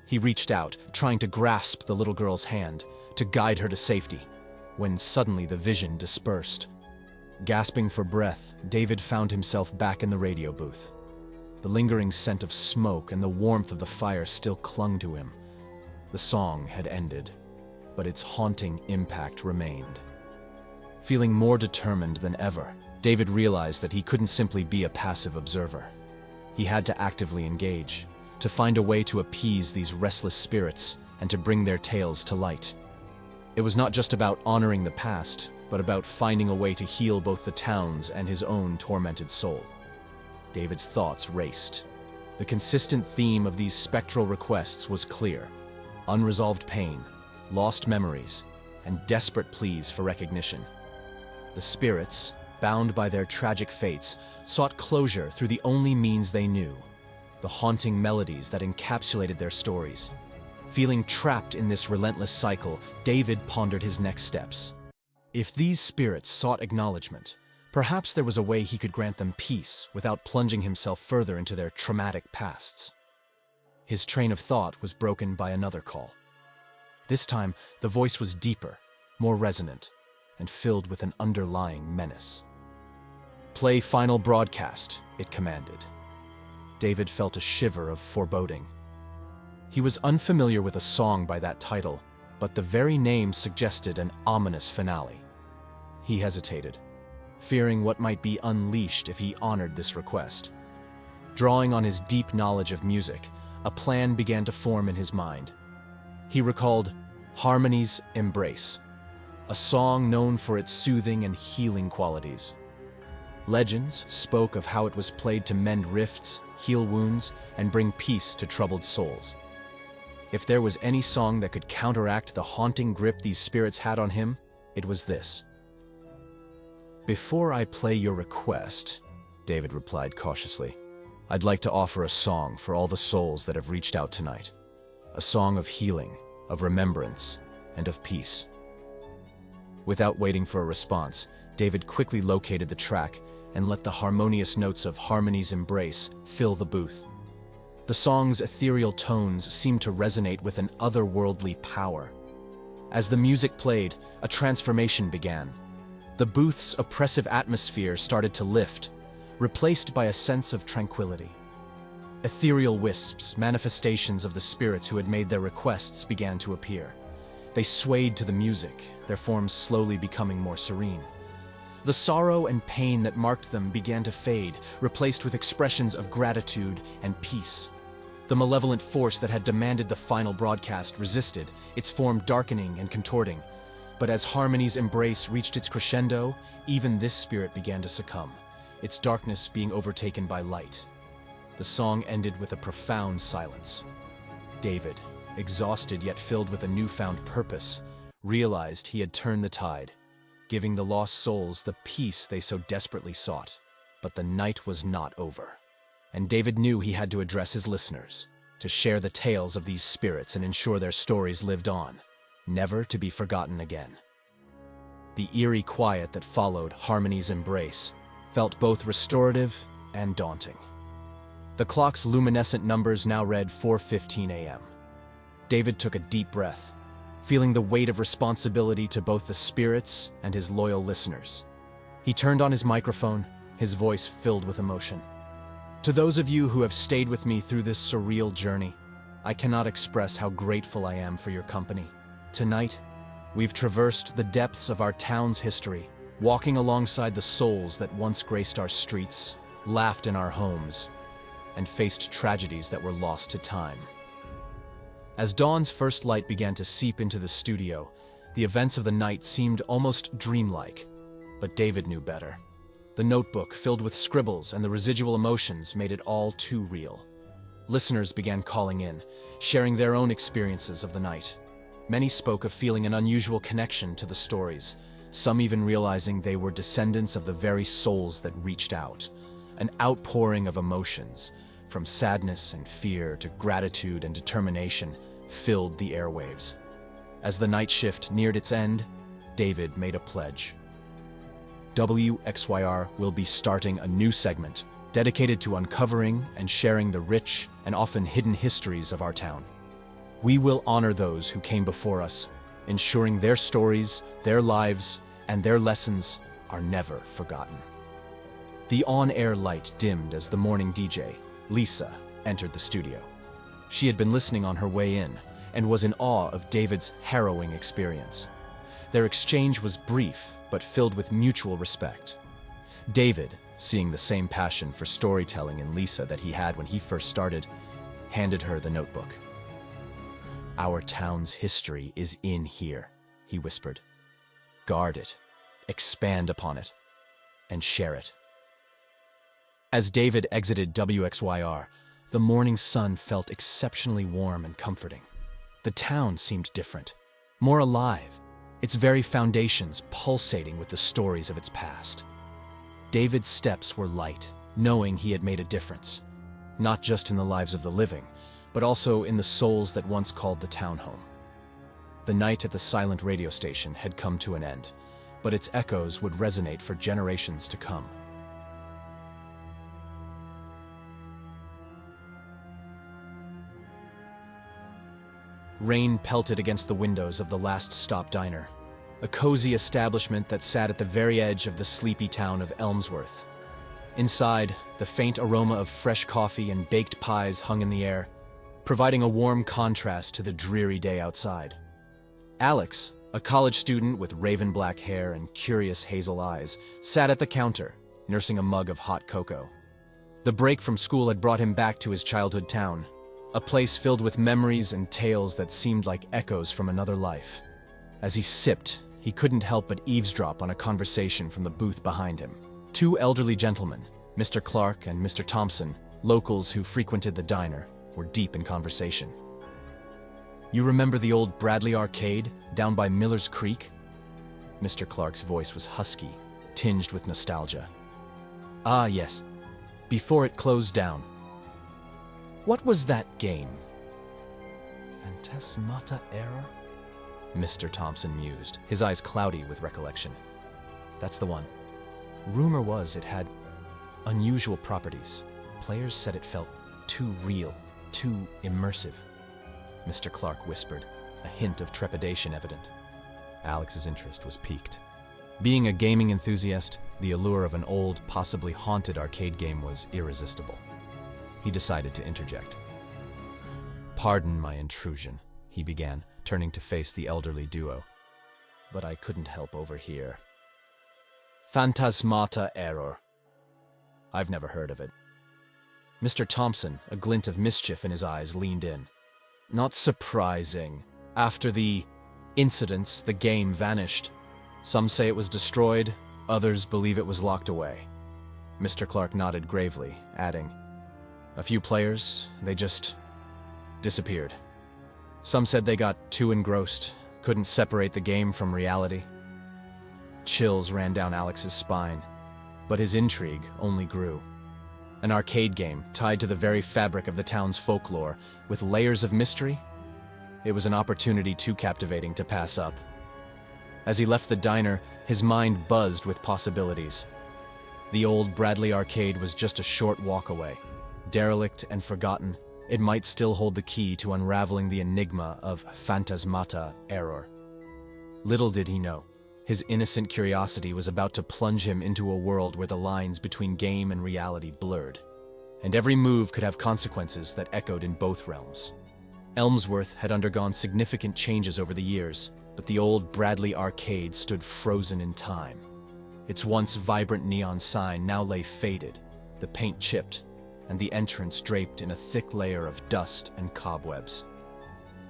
He reached out, trying to grasp the little girl's hand, to guide her to safety, when suddenly the vision dispersed. Gasping for breath, David found himself back in the radio booth. The lingering scent of smoke and the warmth of the fire still clung to him. The song had ended, but its haunting impact remained. Feeling more determined than ever, David realized that he couldn't simply be a passive observer. He had to actively engage, to find a way to appease these restless spirits and to bring their tales to light. It was not just about honoring the past, but about finding a way to heal both the town's and his own tormented soul. David's thoughts raced. The consistent theme of these spectral requests was clear: unresolved pain, lost memories, and desperate pleas for recognition. The spirits, bound by their tragic fates, sought closure through the only means they knew: the haunting melodies that encapsulated their stories. Feeling trapped in this relentless cycle, David pondered his next steps. If these spirits sought acknowledgement, perhaps there was a way he could grant them peace without plunging himself further into their traumatic pasts. His train of thought was broken by another call. This time, the voice was deeper, more resonant, and filled with an underlying menace. "Play final broadcast," it commanded. David felt a shiver of foreboding. He was unfamiliar with a song by that title, but the very name suggested an ominous finale. He hesitated, fearing what might be unleashed if he honored this request. Drawing on his deep knowledge of music, a plan began to form in his mind. He recalled Harmony's Embrace, a song known for its soothing and healing qualities. Legends spoke of how it was played to mend rifts, heal wounds, and bring peace to troubled souls. If there was any song that could counteract the haunting grip these spirits had on him, it was this. "Before I play your request," David replied cautiously, "I'd like to offer a song for all the souls that have reached out tonight. A song of healing, of remembrance, and of peace." Without waiting for a response, David quickly located the track and let the harmonious notes of Harmony's Embrace fill the booth. The song's ethereal tones seemed to resonate with an otherworldly power. As the music played, a transformation began. The booth's oppressive atmosphere started to lift, replaced by a sense of tranquility. Ethereal wisps, manifestations of the spirits who had made their requests, began to appear. They swayed to the music, their forms slowly becoming more serene. The sorrow and pain that marked them began to fade, replaced with expressions of gratitude and peace. The malevolent force that had demanded the final broadcast resisted, its form darkening and contorting. But as Harmony's Embrace reached its crescendo, even this spirit began to succumb, its darkness being overtaken by light. The song ended with a profound silence. David, exhausted yet filled with a newfound purpose, realized he had turned the tide, giving the lost souls the peace they so desperately sought. But the night was not over, and David knew he had to address his listeners, to share the tales of these spirits and ensure their stories lived on, never to be forgotten again. The eerie quiet that followed Harmony's Embrace felt both restorative and daunting. The clock's luminescent numbers now read 4:15 a.m. David took a deep breath, feeling the weight of responsibility to both the spirits and his loyal listeners. He turned on his microphone, his voice filled with emotion. "To those of you who have stayed with me through this surreal journey, I cannot express how grateful I am for your company. Tonight, we've traversed the depths of our town's history, walking alongside the souls that once graced our streets, laughed in our homes, and faced tragedies that were lost to time." As dawn's first light began to seep into the studio, the events of the night seemed almost dreamlike. But David knew better. The notebook, filled with scribbles and the residual emotions, made it all too real. Listeners began calling in, sharing their own experiences of the night. Many spoke of feeling an unusual connection to the stories, some even realizing they were descendants of the very souls that reached out. An outpouring of emotions, from sadness and fear to gratitude and determination, filled the airwaves. As the night shift neared its end, David made a pledge. WXYR will be starting a new segment dedicated to uncovering and sharing the rich and often hidden histories of our town. We will honor those who came before us, ensuring their stories, their lives, and their lessons are never forgotten. The on-air light dimmed as the morning DJ, Lisa, entered the studio. She had been listening on her way in and was in awe of David's harrowing experience. Their exchange was brief but filled with mutual respect. David, seeing the same passion for storytelling in Lisa that he had when he first started, handed her the notebook. "Our town's history is in here," he whispered. "Guard it, expand upon it, and share it." As David exited WXYR, the morning sun felt exceptionally warm and comforting. The town seemed different, more alive, its very foundations pulsating with the stories of its past. David's steps were light, knowing he had made a difference. Not just in the lives of the living, but also in the souls that once called the town home. The night at the silent radio station had come to an end, but its echoes would resonate for generations to come. Rain pelted against the windows of the Last Stop Diner, a cozy establishment that sat at the very edge of the sleepy town of Elmsworth. Inside, the faint aroma of fresh coffee and baked pies hung in the air, providing a warm contrast to the dreary day outside. Alex, a college student with raven black hair and curious hazel eyes, sat at the counter, nursing a mug of hot cocoa. The break from school had brought him back to his childhood town, a place filled with memories and tales that seemed like echoes from another life. As he sipped, he couldn't help but eavesdrop on a conversation from the booth behind him. Two elderly gentlemen, Mr. Clark and Mr. Thompson, locals who frequented the diner, were deep in conversation. "You remember the old Bradley Arcade down by Miller's Creek?" Mr. Clark's voice was husky, tinged with nostalgia. "Ah, yes. Before it closed down." "What was that game?" "Phantasmata Error?" Mr. Thompson mused, his eyes cloudy with recollection. "That's the one. Rumor was it had unusual properties. Players said it felt too real, too immersive." Mr. Clark whispered, a hint of trepidation evident. Alex's interest was piqued. Being a gaming enthusiast, the allure of an old, possibly haunted arcade game was irresistible. He decided to interject. "Pardon my intrusion," he began, turning to face the elderly duo. "But I couldn't help overhear. Phantasmata Error. I've never heard of it." Mr. Thompson, a glint of mischief in his eyes, leaned in. "Not surprising. After the incidents, the game vanished. Some say it was destroyed, others believe it was locked away." Mr. Clark nodded gravely, adding, "A few players, they just disappeared. Some said they got too engrossed, couldn't separate the game from reality." Chills ran down Alex's spine, but his intrigue only grew. An arcade game tied to the very fabric of the town's folklore, with layers of mystery? It was an opportunity too captivating to pass up. As he left the diner, his mind buzzed with possibilities. The old Bradley Arcade was just a short walk away. Derelict and forgotten, it might still hold the key to unraveling the enigma of Phantasmata Error. Little did he know, his innocent curiosity was about to plunge him into a world where the lines between game and reality blurred, and every move could have consequences that echoed in both realms. Elmsworth had undergone significant changes over the years, but the old Bradley Arcade stood frozen in time. Its once vibrant neon sign now lay faded, the paint chipped, and the entrance draped in a thick layer of dust and cobwebs.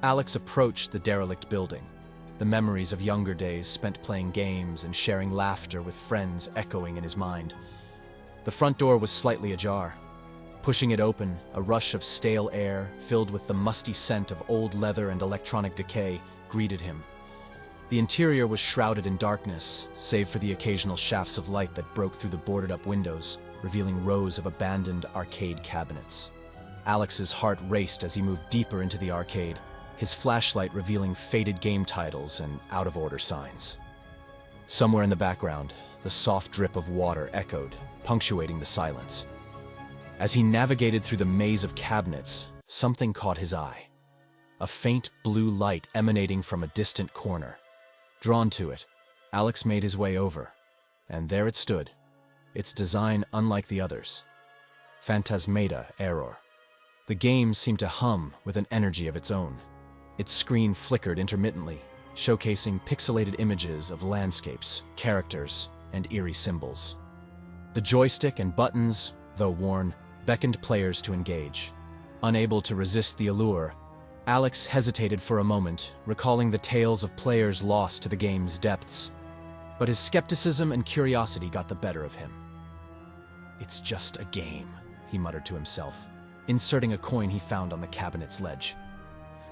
Alex approached the derelict building, the memories of younger days spent playing games and sharing laughter with friends echoing in his mind. The front door was slightly ajar. Pushing it open, a rush of stale air, filled with the musty scent of old leather and electronic decay, greeted him. The interior was shrouded in darkness, save for the occasional shafts of light that broke through the boarded-up windows, revealing rows of abandoned arcade cabinets. Alex's heart raced as he moved deeper into the arcade, his flashlight revealing faded game titles and out-of-order signs. Somewhere in the background, the soft drip of water echoed, punctuating the silence. As he navigated through the maze of cabinets, something caught his eye. A faint blue light emanating from a distant corner. Drawn to it, Alex made his way over, and there it stood, its design unlike the others. Phantasmata Error. The game seemed to hum with an energy of its own. Its screen flickered intermittently, showcasing pixelated images of landscapes, characters, and eerie symbols. The joystick and buttons, though worn, beckoned players to engage. Unable to resist the allure, Alex hesitated for a moment, recalling the tales of players lost to the game's depths. But his skepticism and curiosity got the better of him. "It's just a game," he muttered to himself, inserting a coin he found on the cabinet's ledge.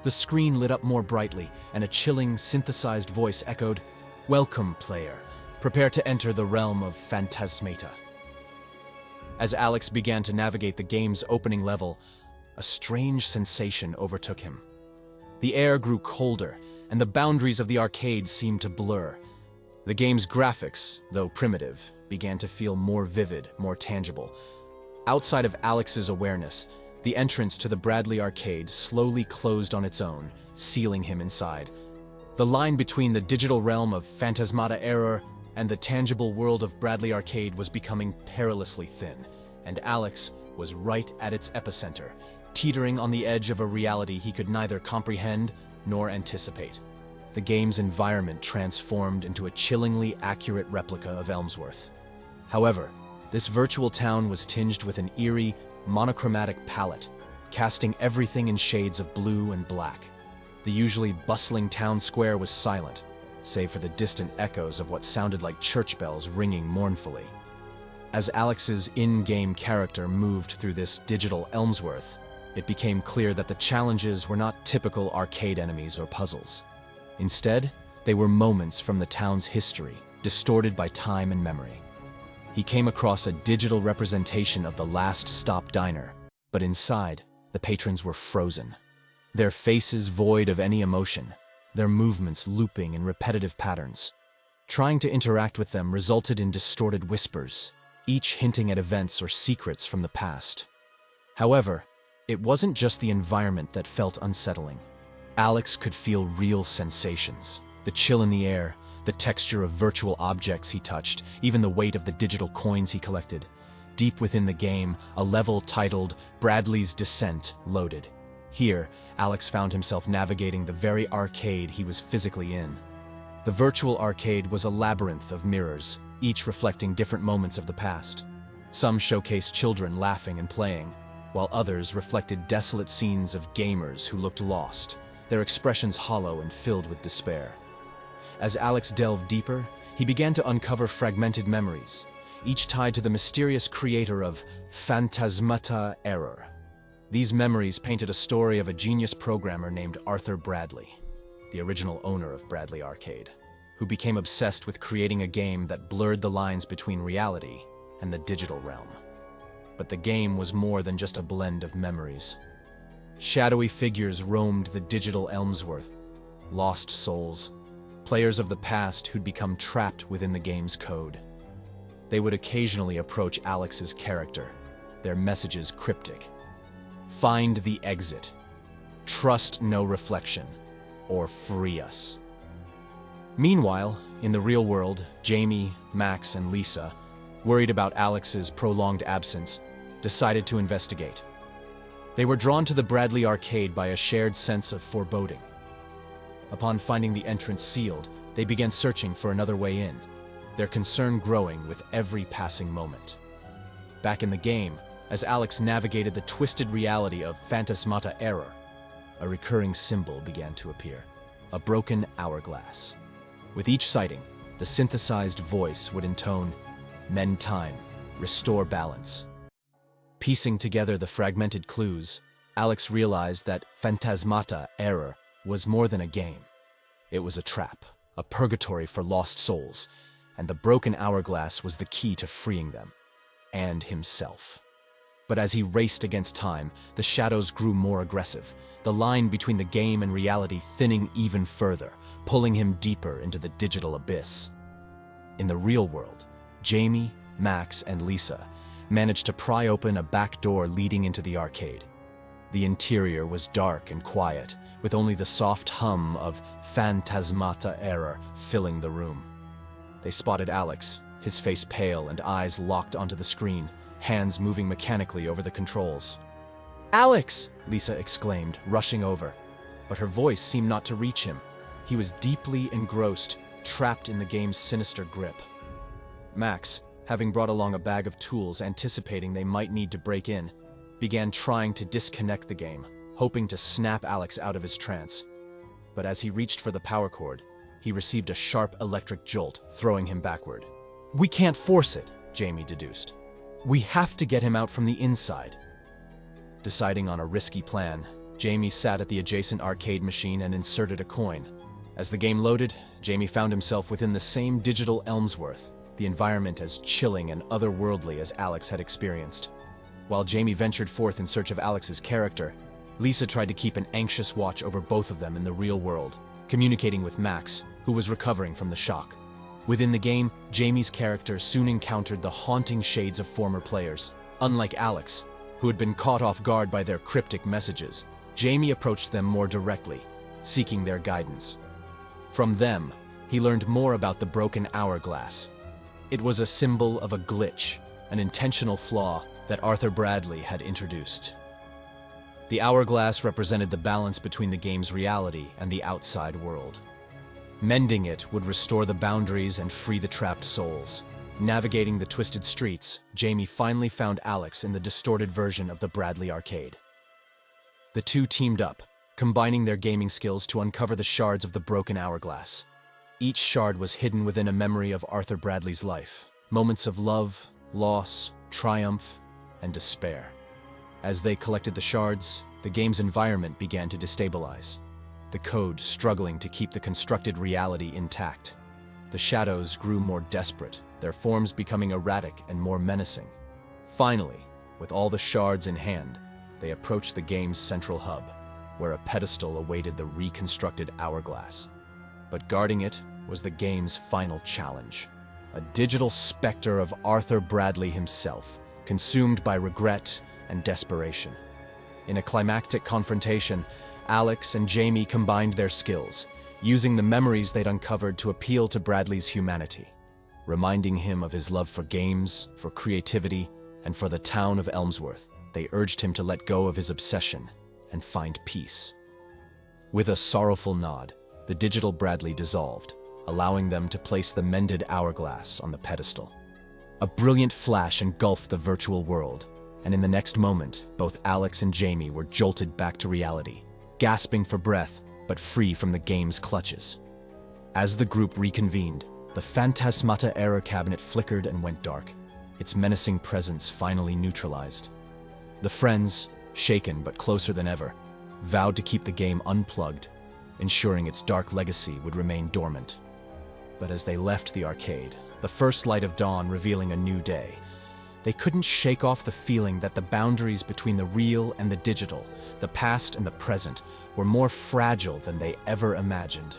The screen lit up more brightly, and a chilling, synthesized voice echoed, "Welcome, player. Prepare to enter the realm of Phantasmata." As Alex began to navigate the game's opening level, a strange sensation overtook him. The air grew colder, and the boundaries of the arcade seemed to blur. The game's graphics, though primitive, began to feel more vivid, more tangible. Outside of Alex's awareness, the entrance to the Bradley arcade slowly closed on its own, sealing him inside. The line between the digital realm of Phantasmata Error and the tangible world of Bradley Arcade was becoming perilously thin, and Alex was right at its epicenter, teetering on the edge of a reality he could neither comprehend nor anticipate. The game's environment transformed into a chillingly accurate replica of Elmsworth. However, this virtual town was tinged with an eerie, monochromatic palette, casting everything in shades of blue and black. The usually bustling town square was silent, save for the distant echoes of what sounded like church bells ringing mournfully. As Alex's in-game character moved through this digital Elmsworth, it became clear that the challenges were not typical arcade enemies or puzzles. Instead, they were moments from the town's history, distorted by time and memory. He came across a digital representation of the Last Stop Diner, but inside, the patrons were frozen. Their faces void of any emotion, their movements looping in repetitive patterns. Trying to interact with them resulted in distorted whispers, each hinting at events or secrets from the past. However, it wasn't just the environment that felt unsettling. Alex could feel real sensations, the chill in the air, the texture of virtual objects he touched, even the weight of the digital coins he collected. Deep within the game, a level titled Bradley's Descent loaded. Here, Alex found himself navigating the very arcade he was physically in. The virtual arcade was a labyrinth of mirrors, each reflecting different moments of the past. Some showcased children laughing and playing, while others reflected desolate scenes of gamers who looked lost, their expressions hollow and filled with despair. As Alex delved deeper, he began to uncover fragmented memories, each tied to the mysterious creator of Phantasmata Error. These memories painted a story of a genius programmer named Arthur Bradley, the original owner of Bradley Arcade, who became obsessed with creating a game that blurred the lines between reality and the digital realm. But the game was more than just a blend of memories. Shadowy figures roamed the digital Elmsworth, lost souls, players of the past who'd become trapped within the game's code. They would occasionally approach Alex's character, their messages cryptic. Find the exit. Trust no reflection. Or free us. Meanwhile, in the real world, Jamie, Max, and Lisa, worried about Alex's prolonged absence, decided to investigate. They were drawn to the Bradley Arcade by a shared sense of foreboding. Upon finding the entrance sealed, they began searching for another way in, their concern growing with every passing moment. Back in the game, as Alex navigated the twisted reality of Phantasmata Error, a recurring symbol began to appear, a broken hourglass. With each sighting, the synthesized voice would intone, "Mend time, restore balance." Piecing together the fragmented clues, Alex realized that Phantasmata Error was more than a game. It was a trap, a purgatory for lost souls, and the broken hourglass was the key to freeing them, and himself. But as he raced against time, the shadows grew more aggressive, the line between the game and reality thinning even further, pulling him deeper into the digital abyss. In the real world, Jamie, Max, and Lisa managed to pry open a back door leading into the arcade. The interior was dark and quiet, with only the soft hum of Phantasmata Error filling the room. They spotted Alex, his face pale and eyes locked onto the screen, hands moving mechanically over the controls. "Alex!" Lisa exclaimed, rushing over. But her voice seemed not to reach him. He was deeply engrossed, trapped in the game's sinister grip. Max, having brought along a bag of tools anticipating they might need to break in, began trying to disconnect the game, hoping to snap Alex out of his trance. But as he reached for the power cord, he received a sharp electric jolt, throwing him backward. "We can't force it," Jamie deduced. "We have to get him out from the inside." Deciding on a risky plan, Jamie sat at the adjacent arcade machine and inserted a coin. As the game loaded, Jamie found himself within the same digital Elmsworth, the environment as chilling and otherworldly as Alex had experienced. While Jamie ventured forth in search of Alex's character, Lisa tried to keep an anxious watch over both of them in the real world, communicating with Max, who was recovering from the shock. Within the game, Jamie's character soon encountered the haunting shades of former players. Unlike Alex, who had been caught off guard by their cryptic messages, Jamie approached them more directly, seeking their guidance. From them, he learned more about the broken hourglass. It was a symbol of a glitch, an intentional flaw that Arthur Bradley had introduced. The hourglass represented the balance between the game's reality and the outside world. Mending it would restore the boundaries and free the trapped souls. Navigating the twisted streets, Jamie finally found Alex in the distorted version of the Bradley arcade. The two teamed up, combining their gaming skills to uncover the shards of the broken hourglass. Each shard was hidden within a memory of Arthur Bradley's life, moments of love, loss, triumph, and despair. As they collected the shards, the game's environment began to destabilize, the code struggling to keep the constructed reality intact. The shadows grew more desperate, their forms becoming erratic and more menacing. Finally, with all the shards in hand, they approached the game's central hub, where a pedestal awaited the reconstructed hourglass. But guarding it was the game's final challenge, a digital specter of Arthur Bradley himself, consumed by regret and desperation. In a climactic confrontation, Alex and Jamie combined their skills, using the memories they'd uncovered to appeal to Bradley's humanity, reminding him of his love for games, for creativity, and for the town of Elmsworth. They urged him to let go of his obsession and find peace. With a sorrowful nod, the digital Bradley dissolved, allowing them to place the mended hourglass on the pedestal. A brilliant flash engulfed the virtual world, and in the next moment, both Alex and Jamie were jolted back to reality, gasping for breath, but free from the game's clutches. As the group reconvened, the Phantasmata error cabinet flickered and went dark, its menacing presence finally neutralized. The friends, shaken but closer than ever, vowed to keep the game unplugged, ensuring its dark legacy would remain dormant. But as they left the arcade, the first light of dawn revealing a new day, they couldn't shake off the feeling that the boundaries between the real and the digital, the past and the present, were more fragile than they ever imagined.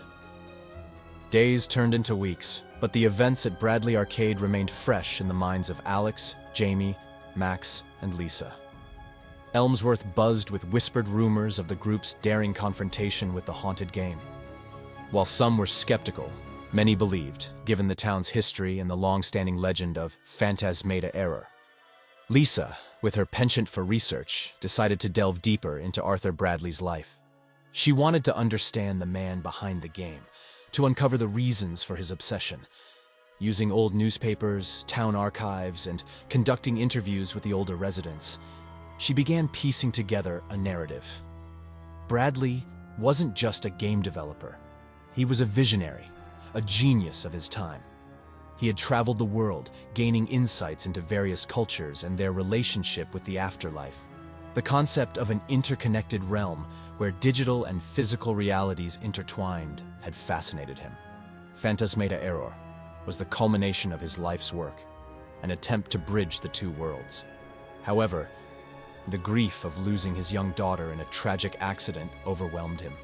Days turned into weeks, but the events at Bradley Arcade remained fresh in the minds of Alex, Jamie, Max, and Lisa. Elmsworth buzzed with whispered rumors of the group's daring confrontation with the haunted game. While some were skeptical, many believed, given the town's history and the long-standing legend of Phantasmata error. Lisa, with her penchant for research, decided to delve deeper into Arthur Bradley's life. She wanted to understand the man behind the game, to uncover the reasons for his obsession. Using old newspapers, town archives, and conducting interviews with the older residents, she began piecing together a narrative. Bradley wasn't just a game developer. He was a visionary, a genius of his time. He had traveled the world, gaining insights into various cultures and their relationship with the afterlife. The concept of an interconnected realm where digital and physical realities intertwined had fascinated him. Phantasmata error was the culmination of his life's work, an attempt to bridge the two worlds. However, the grief of losing his young daughter in a tragic accident overwhelmed him.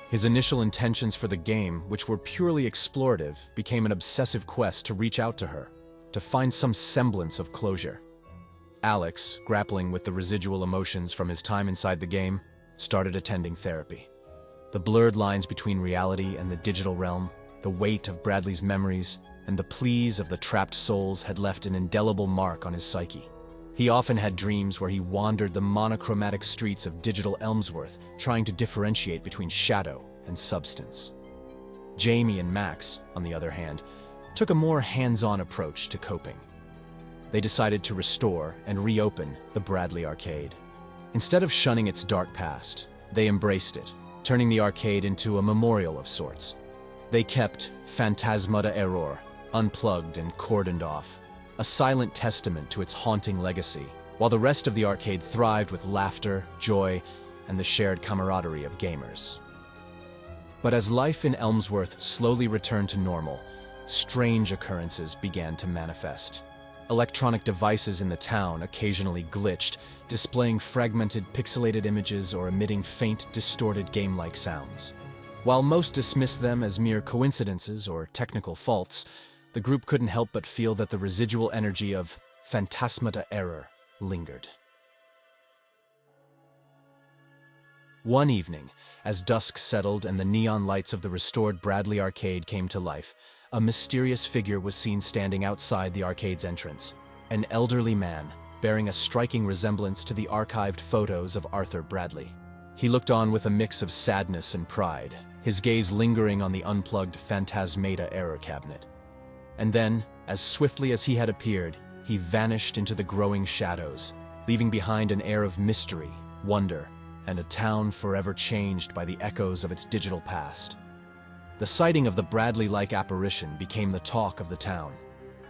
His initial intentions for the game, which were purely explorative, became an obsessive quest to reach out to her, to find some semblance of closure. Alex, grappling with the residual emotions from his time inside the game, started attending therapy. The blurred lines between reality and the digital realm, the weight of Bradley's memories, and the pleas of the trapped souls had left an indelible mark on his psyche. He often had dreams where he wandered the monochromatic streets of digital Elmsworth, trying to differentiate between shadow and substance. Jamie and Max, on the other hand, took a more hands-on approach to coping. They decided to restore and reopen the Bradley Arcade. Instead of shunning its dark past, they embraced it, turning the arcade into a memorial of sorts. They kept Phantasmata error unplugged and cordoned off, a silent testament to its haunting legacy, while the rest of the arcade thrived with laughter, joy, and the shared camaraderie of gamers. But as life in Elmsworth slowly returned to normal, strange occurrences began to manifest. Electronic devices in the town occasionally glitched, displaying fragmented pixelated images or emitting faint, distorted game-like sounds. While most dismissed them as mere coincidences or technical faults, the group couldn't help but feel that the residual energy of phantasmata error lingered. One evening, as dusk settled and the neon lights of the restored Bradley arcade came to life, a mysterious figure was seen standing outside the arcade's entrance. An elderly man, bearing a striking resemblance to the archived photos of Arthur Bradley. He looked on with a mix of sadness and pride, his gaze lingering on the unplugged phantasmata error cabinet. And then, as swiftly as he had appeared, he vanished into the growing shadows, leaving behind an air of mystery, wonder, and a town forever changed by the echoes of its digital past. The sighting of the Bradley-like apparition became the talk of the town.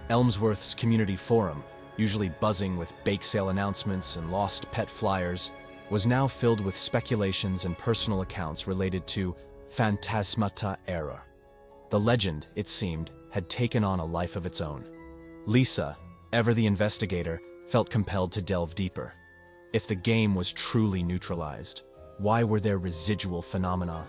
Elmsworth's community forum, usually buzzing with bake sale announcements and lost pet flyers, was now filled with speculations and personal accounts related to phantasmata error. The legend, it seemed, had taken on a life of its own. Lisa, ever the investigator, felt compelled to delve deeper. If the game was truly neutralized, why were there residual phenomena?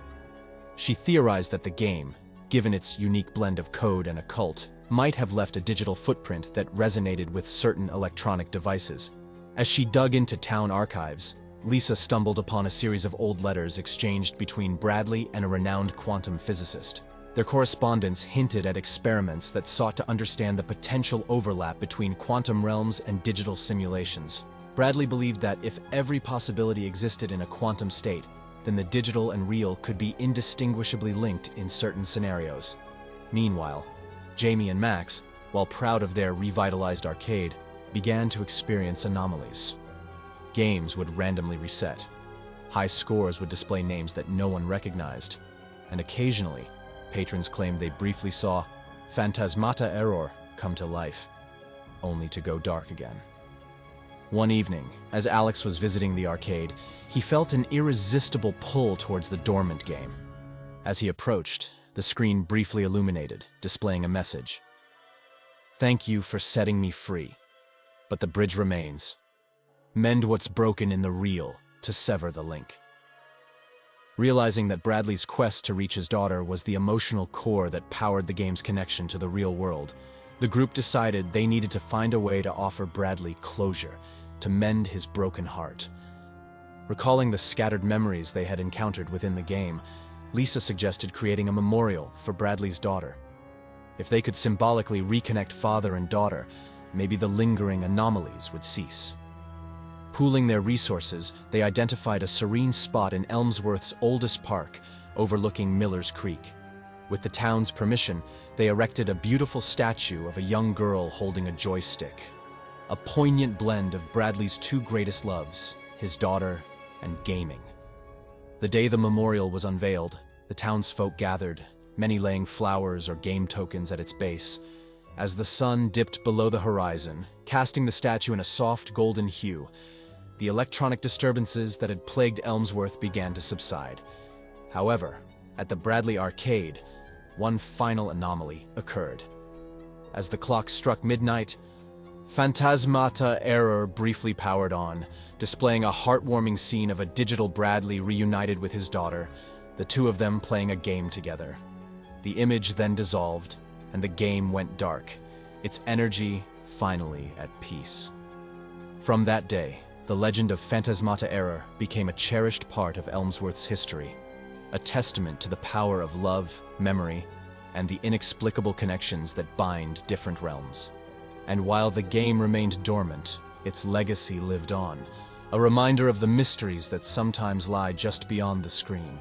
She theorized that the game, given its unique blend of code and occult, might have left a digital footprint that resonated with certain electronic devices. As she dug into town archives, Lisa stumbled upon a series of old letters exchanged between Bradley and a renowned quantum physicist. Their correspondence hinted at experiments that sought to understand the potential overlap between quantum realms and digital simulations. Bradley believed that if every possibility existed in a quantum state, then the digital and real could be indistinguishably linked in certain scenarios. Meanwhile, Jamie and Max, while proud of their revitalized arcade, began to experience anomalies. Games would randomly reset. High scores would display names that no one recognized. And occasionally, patrons claimed they briefly saw phantasmata error come to life, only to go dark again. One evening, as Alex was visiting the arcade, he felt an irresistible pull towards the dormant game. As he approached, the screen briefly illuminated, displaying a message. "Thank you for setting me free, but the bridge remains. Mend what's broken in the real to sever the link." Realizing that Bradley's quest to reach his daughter was the emotional core that powered the game's connection to the real world, the group decided they needed to find a way to offer Bradley closure, to mend his broken heart. Recalling the scattered memories they had encountered within the game, Lisa suggested creating a memorial for Bradley's daughter. If they could symbolically reconnect father and daughter, maybe the lingering anomalies would cease. Pooling their resources, they identified a serene spot in Elmsworth's oldest park, overlooking Miller's Creek. With the town's permission, they erected a beautiful statue of a young girl holding a joystick. A poignant blend of Bradley's two greatest loves, his daughter and gaming. The day the memorial was unveiled, the townsfolk gathered, many laying flowers or game tokens at its base. As the sun dipped below the horizon, casting the statue in a soft golden hue, the electronic disturbances that had plagued Elmsworth began to subside. However, at the Bradley arcade, one final anomaly occurred. As the clock struck midnight, phantasmata error briefly powered on, displaying a heartwarming scene of a digital Bradley reunited with his daughter, the two of them playing a game together. The image then dissolved, and the game went dark, its energy finally at peace. From that day, the legend of phantasmata error became a cherished part of Elmsworth's history, a testament to the power of love, memory, and the inexplicable connections that bind different realms. And while the game remained dormant, its legacy lived on, a reminder of the mysteries that sometimes lie just beyond the screen.